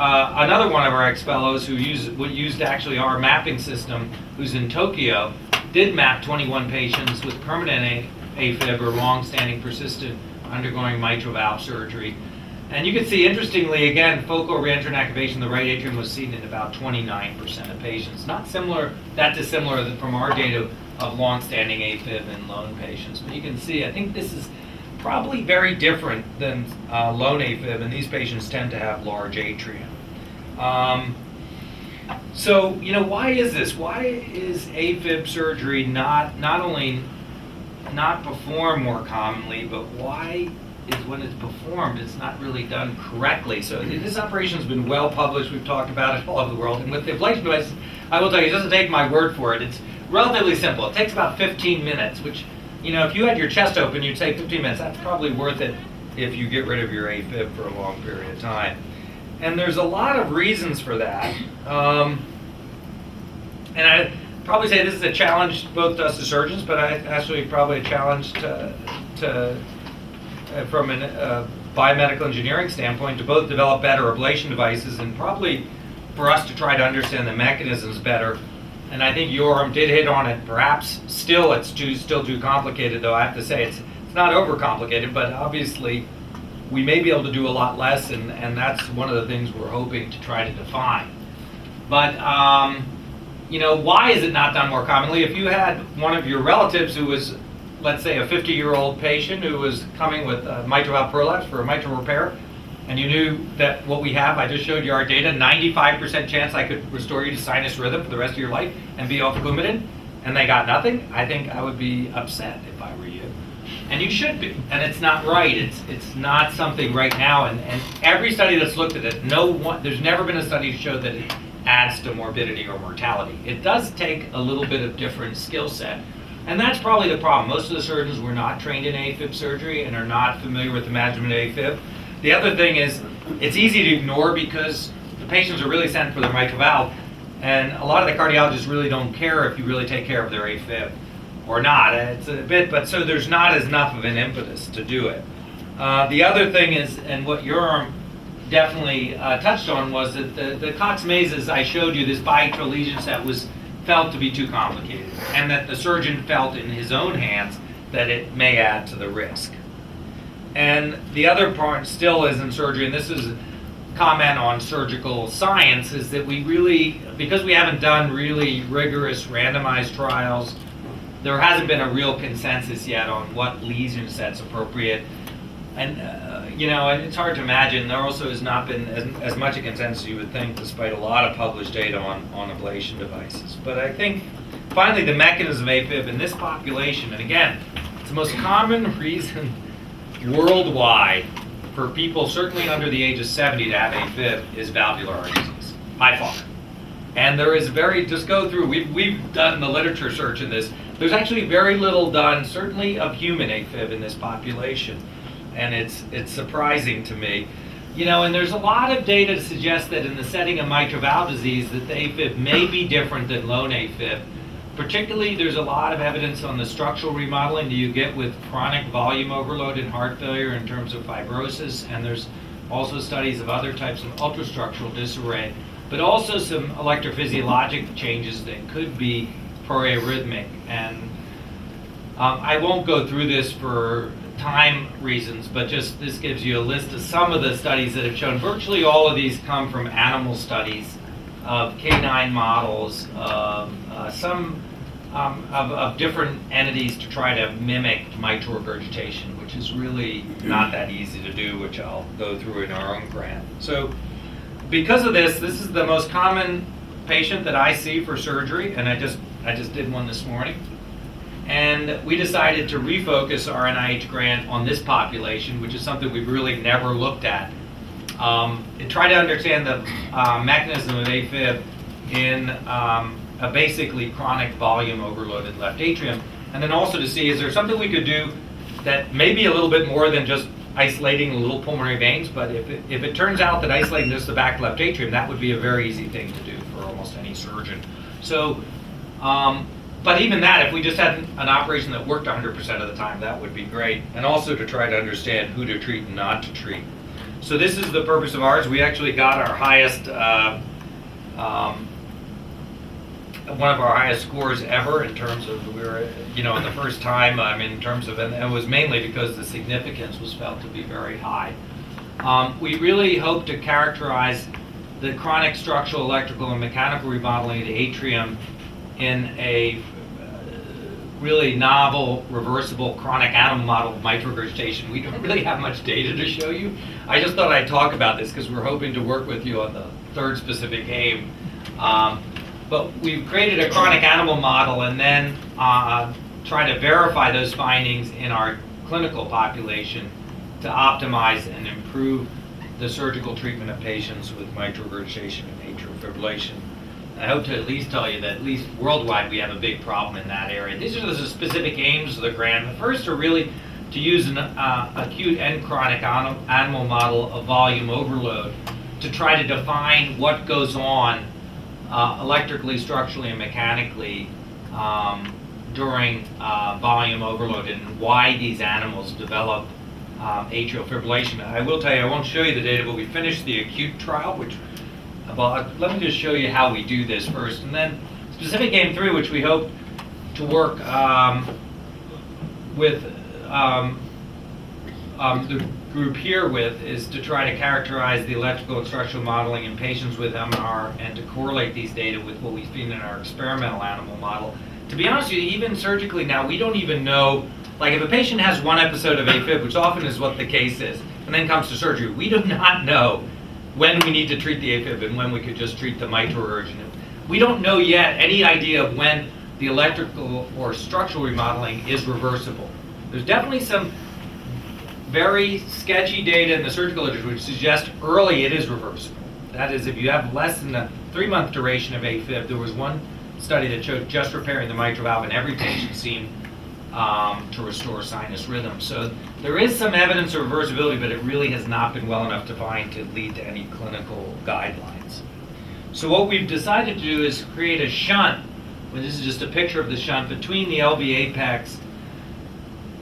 another one of our ex-fellows who used actually our mapping system, who's in Tokyo, did map 21 patients with permanent Afib or long-standing persistent undergoing mitral valve surgery. And you can see, interestingly, again, focal reentrant activation of the right atrium was seen in about 29% of patients. Not similar, that dissimilar from our data of long-standing Afib in lone patients. But you can see, I think this is probably very different than lone Afib, and these patients tend to have large atrium. So, you know, why is this? Why is Afib surgery not only not performed more commonly, but why is when it's performed, it's not really done correctly? So this operation has been well published. We've talked about it all over the world. And with the ablation device, I will tell you, it doesn't take my word for it. It's relatively simple. It takes about 15 minutes, which, you know, if you had your chest open, you'd say 15 minutes. That's probably worth it if you get rid of your Afib for a long period of time. And there's a lot of reasons for that. And I'd probably say this is a challenge both to us as surgeons, but actually probably a challenge from a biomedical engineering standpoint, to both develop better ablation devices and probably for us to try to understand the mechanisms better. And I think Yoram did hit on it. Perhaps still it's still too complicated, though I have to say it's not overcomplicated, but obviously we may be able to do a lot less, and that's one of the things we're hoping to try to define. But you know, why is it not done more commonly? If you had one of your relatives who was, let's say, a 50-year-old patient who was coming with mitral valve prolapse for a mitral repair, and you knew that what we have, I just showed you our data, 95% chance I could restore you to sinus rhythm for the rest of your life and be off Coumadin, and they got nothing, I think I would be upset if I were you. And you should be. And it's not right. It's not something right now. And every study that's looked at it, there's never been a study to show that it adds to morbidity or mortality. It does take a little bit of different skill set. And that's probably the problem. Most of the surgeons were not trained in Afib surgery and are not familiar with the management of Afib. The other thing is, it's easy to ignore because the patients are really sent for their mitral valve, and a lot of the cardiologists really don't care if you really take care of their Afib or not. It's a bit, but so there's not enough of an impetus to do it. The other thing is, and what Yoram definitely touched on, was that the Cox mazes I showed you, this biatrial lesion set, was felt to be too complicated, and that the surgeon felt in his own hands that it may add to the risk. And the other part still is in surgery, and this is a comment on surgical science, is that we really, because we haven't done really rigorous randomized trials, there hasn't been a real consensus yet on what lesion set's appropriate. And you know, and it's hard to imagine, there also has not been as much a consensus you would think, despite a lot of published data on ablation devices. But I think finally the mechanism of Afib in this population, and again, it's the most common reason worldwide for people certainly under the age of 70 to have Afib is valvular heart disease, by far. And there is just go through, we've done the literature search in this, there's actually very little done, certainly of human Afib in this population. And it's surprising to me. You know, and there's a lot of data to suggest that in the setting of mitral valve disease that the Afib may be different than lone Afib. Particularly, there's a lot of evidence on the structural remodeling that you get with chronic volume overload in heart failure in terms of fibrosis, and there's also studies of other types of ultrastructural disarray, but also some electrophysiologic changes that could be proarrhythmic. And I won't go through this for time reasons, but just this gives you a list of some of the studies that have shown. Virtually all of these come from animal studies of canine models, of some of different entities to try to mimic mitral regurgitation, which is really not that easy to do, which I'll go through in our own grant. So because of this is the most common patient that I see for surgery, and I just did one this morning. And we decided to refocus our NIH grant on this population, which is something we've really never looked at. And try to understand the mechanism of AFib in a basically chronic volume overloaded left atrium. And then also to see, is there something we could do that may be a little bit more than just isolating the little pulmonary veins, but if it turns out that isolating just the back left atrium, that would be a very easy thing to do for almost any surgeon. So, but even that, if we just had an operation that worked 100% of the time, that would be great. And also to try to understand who to treat and not to treat. So this is the purpose of ours. We actually got our highest, one of our highest scores ever in terms of, we were, in the first time, in terms of, and it was mainly because the significance was felt to be very high. We really hope to characterize the chronic structural, electrical, and mechanical remodeling of the atrium in a really novel, reversible, chronic animal model of mitral regurgitation. We don't really have much data to show you. I just thought I'd talk about this because we're hoping to work with you on the third specific aim. But we've created a chronic animal model and then try to verify those findings in our clinical population to optimize and improve the surgical treatment of patients with mitral regurgitation and atrial fibrillation. I hope to at least tell you that at least worldwide we have a big problem in that area. These are the specific aims of the grant. The first are really to use an acute and chronic animal model of volume overload to try to define what goes on electrically, structurally, and mechanically during volume overload and why these animals develop atrial fibrillation. I will tell you, I won't show you the data, but we finished the acute trial, which let me just show you how we do this first. And then specific aim 3, which we hope to work with the group here with, is to try to characterize the electrical and structural modeling in patients with MR and to correlate these data with what we've seen in our experimental animal model. To be honest with you, even surgically now, we don't even know, like if a patient has one episode of AFib, which often is what the case is, and then comes to surgery, we do not know when we need to treat the AFib and when we could just treat the mitral regurgitation. We don't know yet any idea of when the electrical or structural remodeling is reversible. There's definitely some very sketchy data in the surgical literature which suggests early it is reversible. That is, if you have less than a 3-month duration of AFib, there was one study that showed just repairing the mitral valve and every patient seemed to restore sinus rhythm. So there is some evidence of reversibility, but it really has not been well enough defined to lead to any clinical guidelines. So what we've decided to do is create a shunt, well, this is just a picture of the shunt, between the LV apex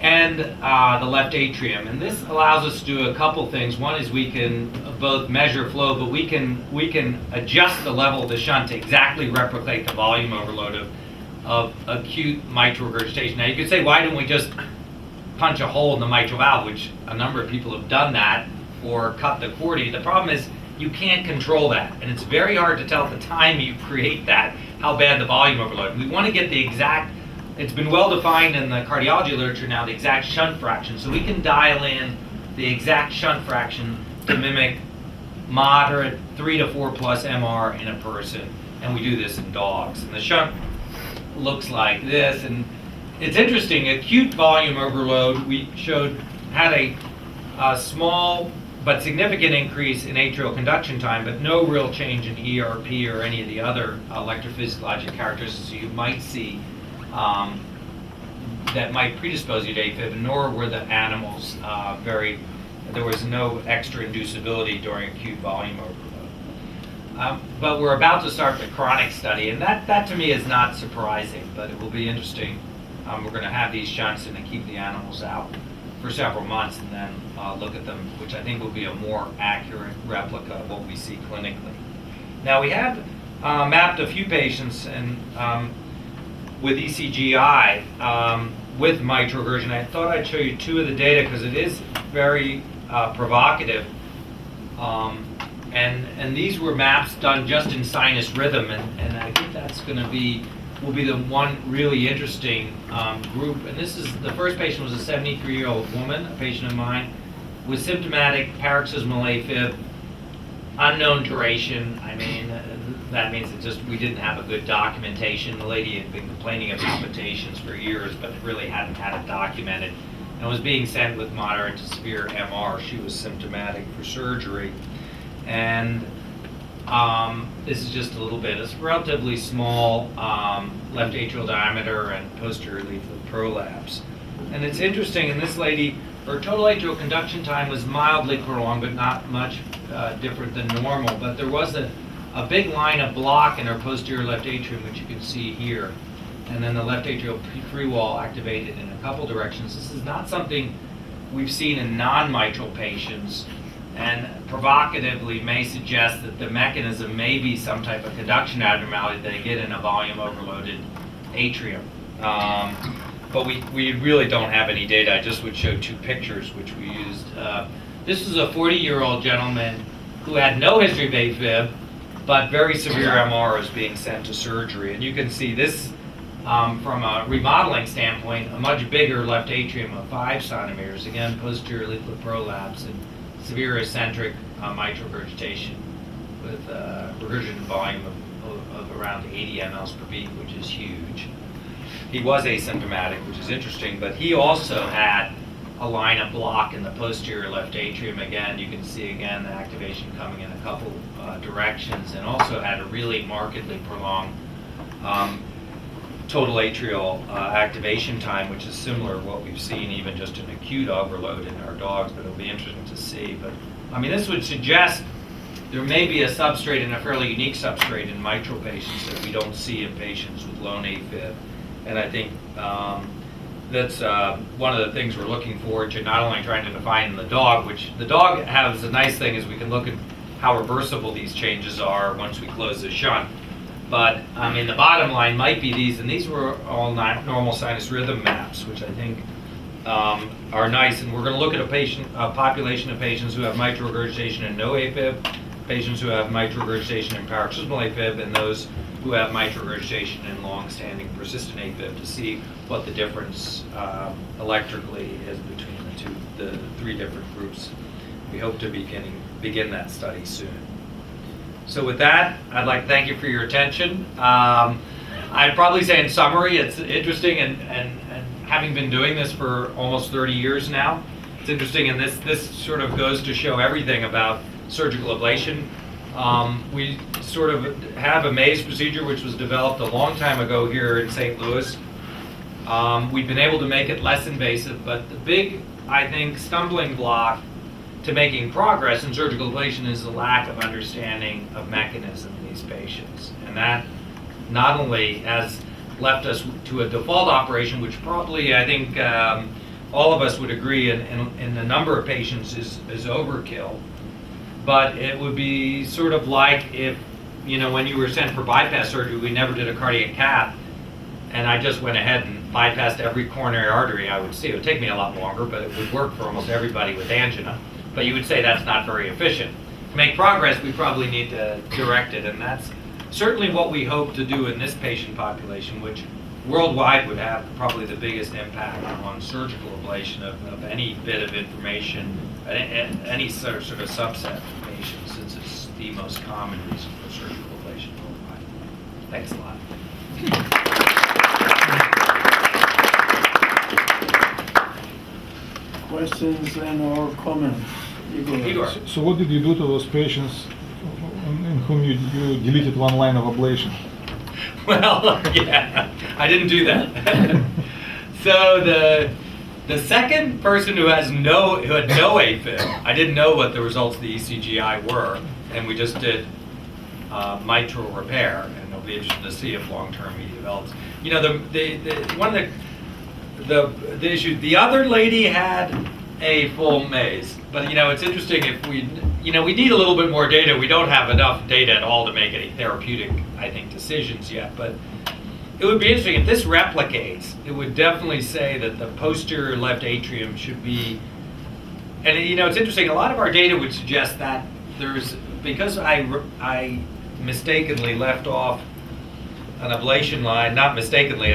and the left atrium. And this allows us to do a couple things. One is we can both measure flow, but we can adjust the level of the shunt to exactly replicate the volume overload of acute mitral regurgitation. Now you could say, why don't we just punch a hole in the mitral valve, which a number of people have done that, or cut the chordae. The problem is you can't control that, and it's very hard to tell at the time you create that how bad the volume overload. We want to get the exact, it's been well defined in the cardiology literature now, the exact shunt fraction, so we can dial in the exact shunt fraction to mimic moderate 3 to 4 plus MR in a person, and we do this in dogs. And the shunt looks like this, and it's interesting. Acute volume overload, we showed, had a small but significant increase in atrial conduction time, but no real change in ERP or any of the other electrophysiologic characteristics you might see that might predispose you to AFib, nor were the animals there was no extra inducibility during acute volume overload. But we're about to start the chronic study, and that to me is not surprising, but it will be interesting. We're going to have these shunts and keep the animals out for several months and then look at them, which I think will be a more accurate replica of what we see clinically. Now we have mapped a few patients, and with ECGI with mitral regurgitation. I thought I'd show you two of the data because it is very provocative. And these were maps done just in sinus rhythm, and I think that's going to will be the one really interesting group. And this is, the first patient was a 73-year-old woman, a patient of mine, with symptomatic paroxysmal AFib, unknown duration. I mean, that means it just, we didn't have a good documentation. The lady had been complaining of palpitations for years, but really hadn't had it documented, and was being sent with moderate to severe MR. She was symptomatic for surgery. And this is just a little bit. It's relatively small left atrial diameter and posterior leaflet prolapse. And it's interesting, in this lady, her total atrial conduction time was mildly prolonged, but not much different than normal. But there was a big line of block in her posterior left atrium, which you can see here. And then the left atrial free wall activated in a couple directions. This is not something we've seen in non-mitral patients, and provocatively may suggest that the mechanism may be some type of conduction abnormality that they get in a volume overloaded atrium. But we really don't have any data. I just would show two pictures which we used. This is a 40-year-old gentleman who had no history of AFib, but very severe MR is being sent to surgery. And you can see this from a remodeling standpoint, a much bigger left atrium of 5 centimeters. Again, posterior leaflet prolapse and severe eccentric mitral regurgitation with regurgitant volume of around 80 mLs per beat, which is huge. He was asymptomatic, which is interesting, but he also had a line of block in the posterior left atrium. Again, you can see again the activation coming in a couple directions, and also had a really markedly prolonged total atrial activation time, which is similar to what we've seen even just in acute overload in our dogs, but it'll be interesting to see. But I mean, this would suggest there may be a substrate, and a fairly unique substrate, in mitral patients that we don't see in patients with lone AFib. And I think that's one of the things we're looking forward to, not only trying to define in the dog, which the dog has a nice thing is we can look at how reversible these changes are once we close the shunt. But I mean, the bottom line might be these, and these were all normal sinus rhythm maps, which I think are nice. And we're going to look at a population of patients who have mitral regurgitation and no AFib, patients who have mitral regurgitation and paroxysmal AFib, and those who have mitral regurgitation and long-standing persistent AFib, to see what the difference electrically is between the three different groups. We hope to begin that study soon. So with that, I'd like to thank you for your attention. I'd probably say in summary, it's interesting, and having been doing this for almost 30 years now, it's interesting, and this sort of goes to show everything about surgical ablation. We sort of have a maze procedure which was developed a long time ago here in St. Louis. We've been able to make it less invasive, but the big, I think, stumbling block to making progress in surgical ablation is the lack of understanding of mechanism in these patients. And that not only has left us to a default operation, which probably, I think, all of us would agree in the number of patients is overkill, but it would be sort of like if, when you were sent for bypass surgery, we never did a cardiac cath, and I just went ahead and bypassed every coronary artery I would see. It would take me a lot longer, but it would work for almost everybody with angina. But you would say that's not very efficient. To make progress, we probably need to direct it, and that's certainly what we hope to do in this patient population, which worldwide would have probably the biggest impact on surgical ablation of any bit of information, any sort of subset of patients, since it's the most common reason for surgical ablation worldwide. Thanks a lot. Questions and/or comments? Igor. So what did you do to those patients in whom you deleted one line of ablation? Well, yeah, I didn't do that. So the second person who had no AFib, I didn't know what the results of the ECGI were, and we just did mitral repair, and it'll be interesting to see if long-term he develops. One of the issue, the other lady had a full maze, but it's interesting if we need a little bit more data. We don't have enough data at all to make any therapeutic, I think, decisions yet, but it would be interesting if this replicates. It would definitely say that the posterior left atrium should be, and it's interesting. A lot of our data would suggest that because I mistakenly left off an ablation line, not mistakenly,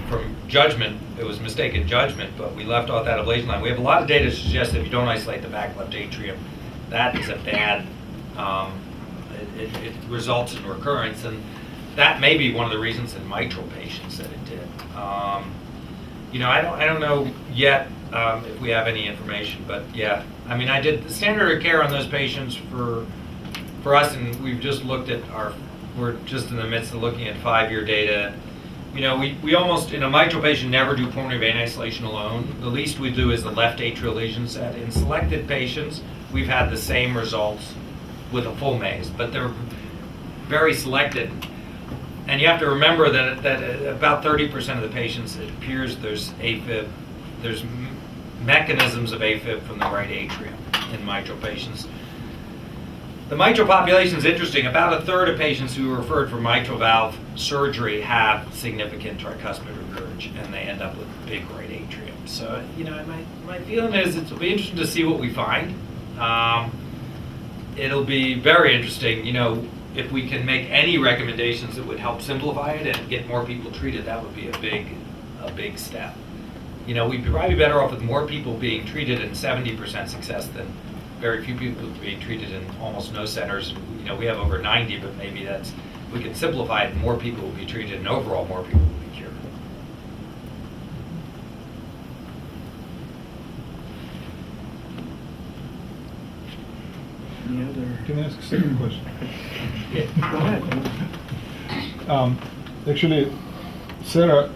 from judgment, it was mistaken judgment, but we left off that ablation line. We have a lot of data to suggest that if you don't isolate the back left atrium, that is a bad, it results in recurrence, and that may be one of the reasons in mitral patients that it did. I don't know yet if we have any information, but yeah, I mean, I did the standard of care on those patients for us, and we've just looked at we're just in the midst of looking at 5-year data. We almost, in a mitral patient, never do pulmonary vein isolation alone. The least we do is the left atrial lesion set. In selected patients, we've had the same results with a full maze, but they're very selected. And you have to remember that about 30% of the patients, it appears there's AFib, there's mechanisms of AFib from the right atrium in mitral patients. The mitral population is interesting. About a third of patients who are referred for mitral valve surgery have significant tricuspid regurg, and they end up with big right atrium. So, my feeling is it'll be interesting to see what we find. It'll be very interesting, if we can make any recommendations that would help simplify it and get more people treated. That would be a big step. We'd be probably better off with more people being treated and 70% success than very few people being treated in almost no centers. We have over 90, but maybe we can simplify it, more people will be treated, and overall more people will be cured. Any other? Can I ask a second question? Yeah, go ahead. Actually, Sarah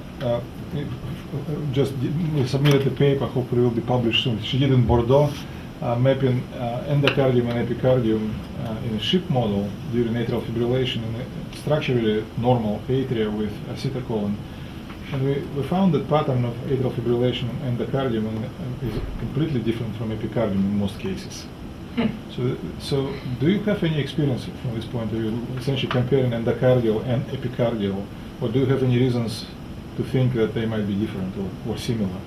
we submitted a paper, hopefully will be published soon. She did in Bordeaux, mapping endocardium and epicardium in a ship model during atrial fibrillation in a structurally normal atria with acetylcholine. And we found that pattern of atrial fibrillation in endocardium is completely different from epicardium in most cases. So do you have any experience from this point of view, essentially comparing endocardial and epicardial, or do you have any reasons to think that they might be different or similar?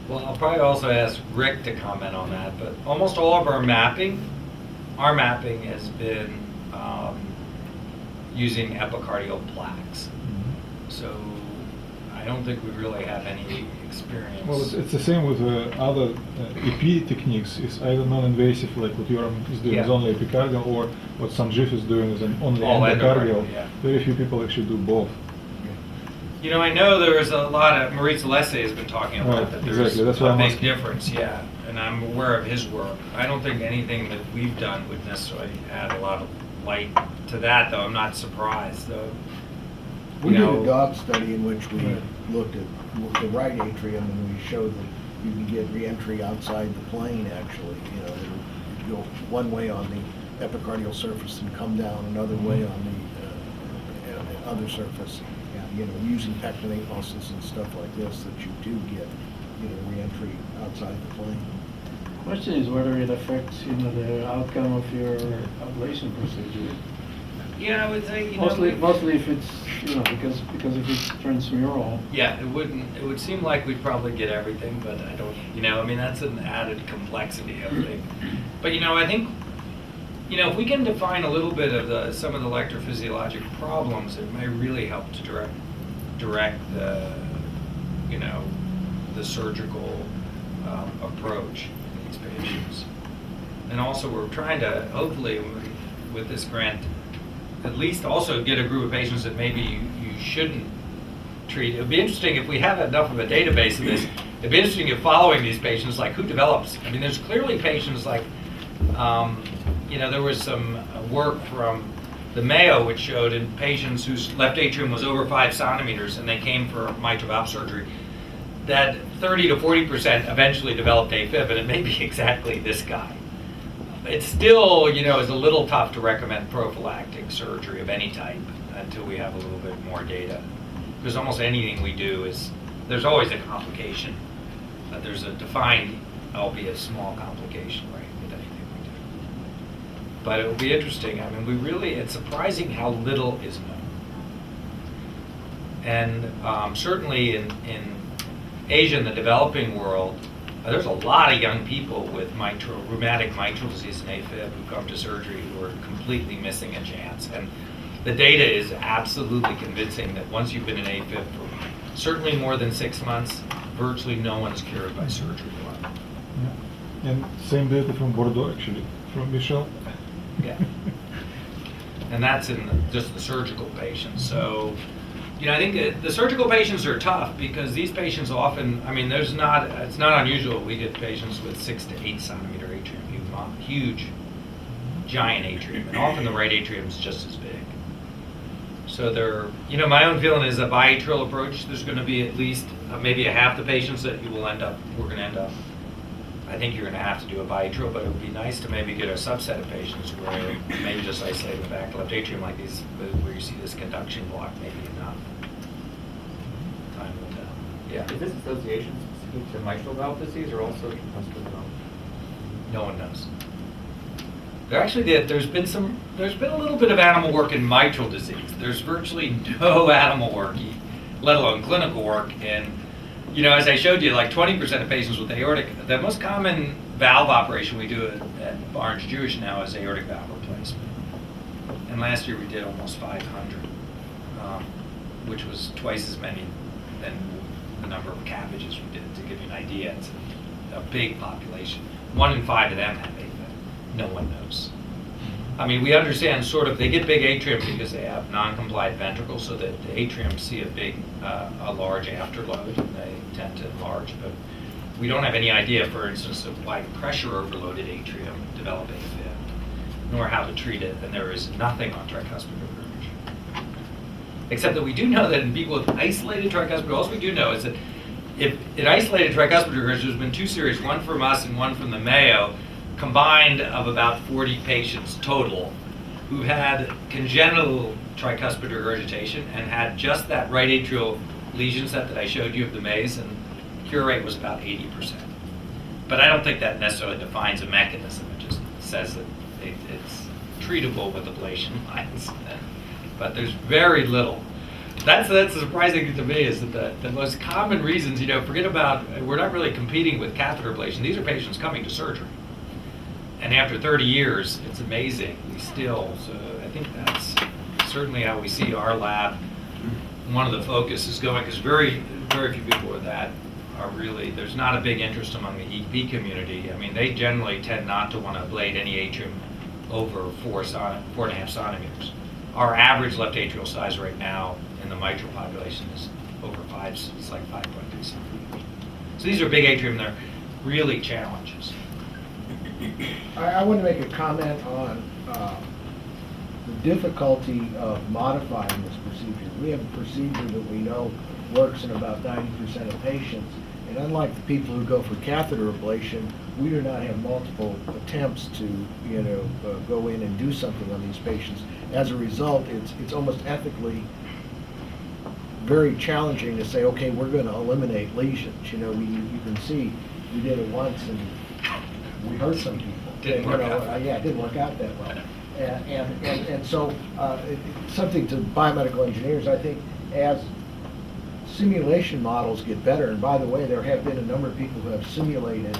Well, I'll probably also ask Rick to comment on that, but almost all of our mapping has been using epicardial plaques. Mm-hmm. So I don't think we really have any experience. Well, it's the same with other EP techniques. It's either non-invasive, like what Yoram is doing is only epicardial, or what Sanjeev is doing is only endocardial. Yeah. Very few people actually do both. I know there is a lot of, Maurice Alessi has been talking about that there's exactly. That's a what I'm big asking. difference, yeah, and I'm aware of his work. I don't think anything that we've done would necessarily add a lot of light to that, though. I'm not surprised, though. We did a dog study in which we looked at the right atrium, and we showed that you can get reentry outside the plane, actually. It would go one way on the epicardial surface and come down another way on the other surface. Using pectinate muscles and stuff like this, that you do get, reentry outside the plane. Question is whether it affects, the outcome of your ablation procedure. Yeah, I would say, Mostly if it's, because if it's transmural. Yeah, it would seem like we'd probably get everything, but I don't, that's an added complexity of it. But, I think, if we can define a little bit of some of the electrophysiologic problems, it may really help to direct the, the surgical approach in these patients. And also, we're trying to, hopefully, with this grant, at least also get a group of patients that maybe you shouldn't treat. It would be interesting if we have enough of a database of this. It'd be interesting if following these patients, like who develops. There's clearly patients like, there was some work from the Mayo which showed in patients whose left atrium was over 5 centimeters and they came for mitral valve surgery, that 30 to 40% eventually developed AFib, and it may be exactly this guy. It still, is a little tough to recommend prophylactic surgery of any type until we have a little bit more data. Because almost anything we do there's always a complication. There's a defined, albeit small complication, right, with anything we do. But it will be interesting. It's surprising how little is known. And certainly in Asia, in the developing world, there's a lot of young people with rheumatic mitral disease and AFib who come to surgery who are completely missing a chance. And the data is absolutely convincing that once you've been in AFib for certainly more than 6 months, virtually no one is cured by surgery alone. Yeah. And same data from Bordeaux, actually, from Michel. Yeah. And that's in just the surgical patients. So, I think the surgical patients are tough because these patients often, it's not unusual. We get patients with 6 to 8 centimeter atrium, huge, giant atrium, and often the right atrium is just as big. So my own feeling is a biatrial approach, there's going to be at least maybe a half the patients that we're going to end up. I think you're going to have to do a biatrial, but it would be nice to maybe get a subset of patients where maybe just isolate the back left atrium like these, where you see this conduction block, maybe enough. Time will tell. Yeah. Is this association specific to mitral valve disease or also tricuspid valve? No one knows. There's been a little bit of animal work in mitral disease. There's virtually no animal work, let alone clinical work. And as I showed you, like 20% of patients with aortic, the most common valve operation we do at Barnes Jewish now is aortic valve replacement. And last year we did almost 500, which was twice as many than the number of CABGs we did. To give you an idea, it's a big population. 1 in 5 of them have AFib. No one knows. We understand they get big atrium because they have non-compliant ventricles, so that the atrium see a large afterload, and they tend to enlarge. But we don't have any idea, for instance, of why pressure overloaded atrium develop AFib, nor how to treat it, and there is nothing on tricuspid regurgitation. Except that we do know that in people with isolated tricuspid, all we do know is that if in isolated tricuspid regurgitation, there's been 2 series, one from us and one from the Mayo, combined of about 40 patients total who've had congenital tricuspid regurgitation and had just that right atrial lesion set that I showed you of the maze, and cure rate was about 80%. But I don't think that necessarily defines a mechanism. It just says that it's treatable with ablation lines. But there's very little. That's the surprising thing to me is that the most common reasons, forget about, we're not really competing with catheter ablation. These are patients coming to surgery. And after 30 years, it's amazing. So I think that's certainly how we see our lab. One of the focus is going, because very, very few people with that are really, there's not a big interest among the EP community. They generally tend not to want to ablate any atrium over 4.5 centimeters. Our average left atrial size right now in the mitral population is over 5, it's like 5.3 centimeters. So these are big atrium, they're really challenges. I want to make a comment on the difficulty of modifying this procedure. We have a procedure that we know works in about 90% of patients, and unlike the people who go for catheter ablation, we do not have multiple attempts to go in and do something on these patients. As a result, it's almost ethically very challenging to say, okay, we're going to eliminate lesions. You can see we did it once and we hurt some people. Didn't work out. Yeah, it didn't work out that well. And so something to biomedical engineers, I think, as simulation models get better, and by the way, there have been a number of people who have simulated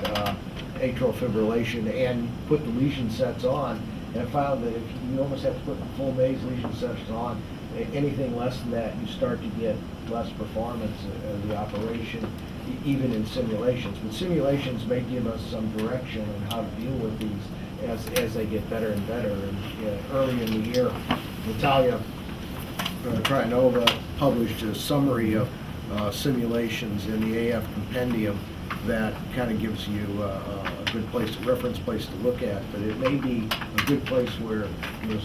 atrial fibrillation and put the lesion sets on, and found that if you almost have to put the full maze lesion sets on, anything less than that, you start to get less performance of the operation, even in simulations. But simulations may give us some direction on how to deal with these as they get better and better. And early in the year, Natalia Trianova published a summary of simulations in the AF compendium that kind of gives you a good reference place to look at. But it may be a good place where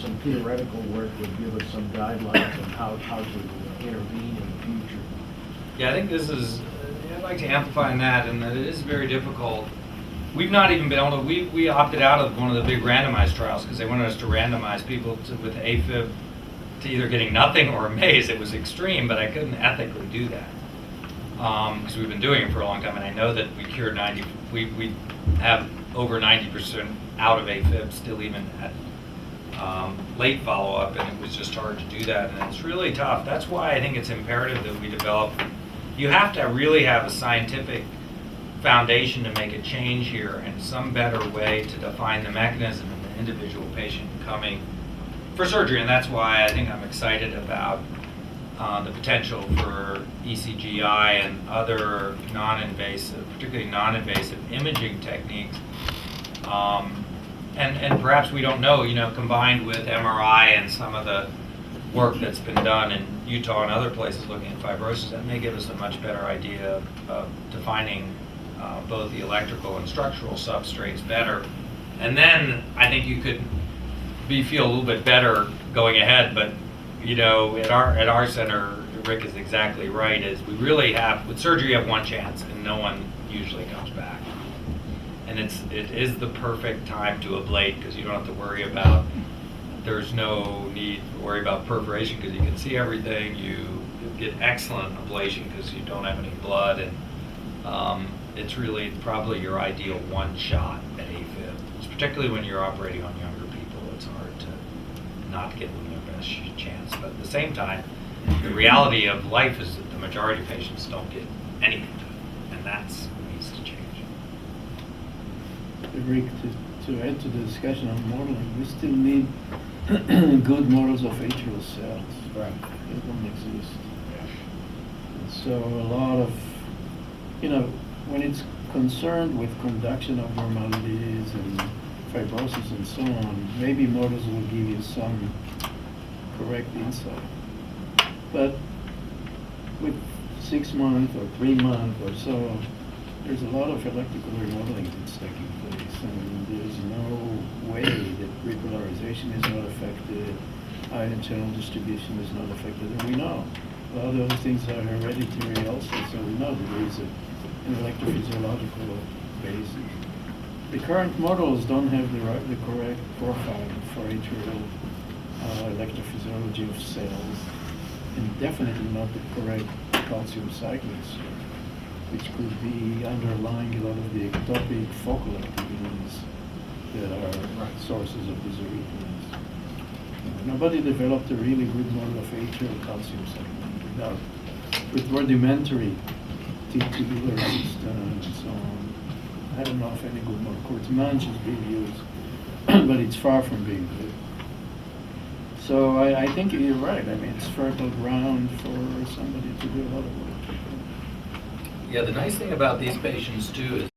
some theoretical work would give us some guidelines on how to intervene in the future. Yeah, I think this is, I'd like to amplify on that, and that it is very difficult. We've not even been able to, we opted out of one of the big randomized trials because they wanted us to randomize people with AFib to either getting nothing or a maze. It was extreme, but I couldn't ethically do that because we've been doing it for a long time, and I know that we cured we have over 90% out of AFib still even at late follow-up, and it was just hard to do that, and it's really tough. That's why I think it's imperative that we develop, you have to really have a scientific foundation to make a change here, and some better way to define the mechanism in the individual patient coming for surgery, and that's why I think I'm excited about the potential for ECGI and other non-invasive, particularly non-invasive imaging techniques. And perhaps we don't know, combined with MRI and some of the work that's been done in Utah and other places looking at fibrosis, that may give us a much better idea of defining both the electrical and structural substrates better. And then I think you could feel a little bit better going ahead, but at our center, Rick is exactly right, is we really have, with surgery you have one chance and no one usually comes back. And it is the perfect time to ablate because you don't have to worry about, there's no need to worry about perforation because you can see everything. You get excellent ablation because you don't have any blood, and it's really probably your ideal one shot at AFib. It's particularly when you're operating on younger people, it's hard to not give them their best chance. But at the same time, the reality of life is that the majority of patients don't get anything done, and that's what needs to change. Rick, to add to the discussion on modeling, we still need good models of atrial cells. Right. They don't exist. And so a lot of, when it's concerned with conduction abnormalities and fibrosis and so on, maybe models will give you some correct insight. But with 6 months or 3 months or so, there's a lot of electrical remodeling that's taking place, and there's no way that repolarization is not affected, ion channel distribution is not affected, and we know. A lot of those things are hereditary also, so we know that there is an electrophysiological basis. The current models don't have the correct profile for atrial electrophysiology of cells, and definitely not the correct calcium cycles, which could be underlying a lot of the ectopic focal activities that are sources of these arrhythmias. Nobody developed a really good model of atrial calcium cycling with rudimentary tubular system and so on. I don't know if any good model. Kurtzmann is being used, but it's far from being good. So I think you're right. I mean, it's fertile ground for somebody to do a lot of work. Yeah, the nice thing about these patients too is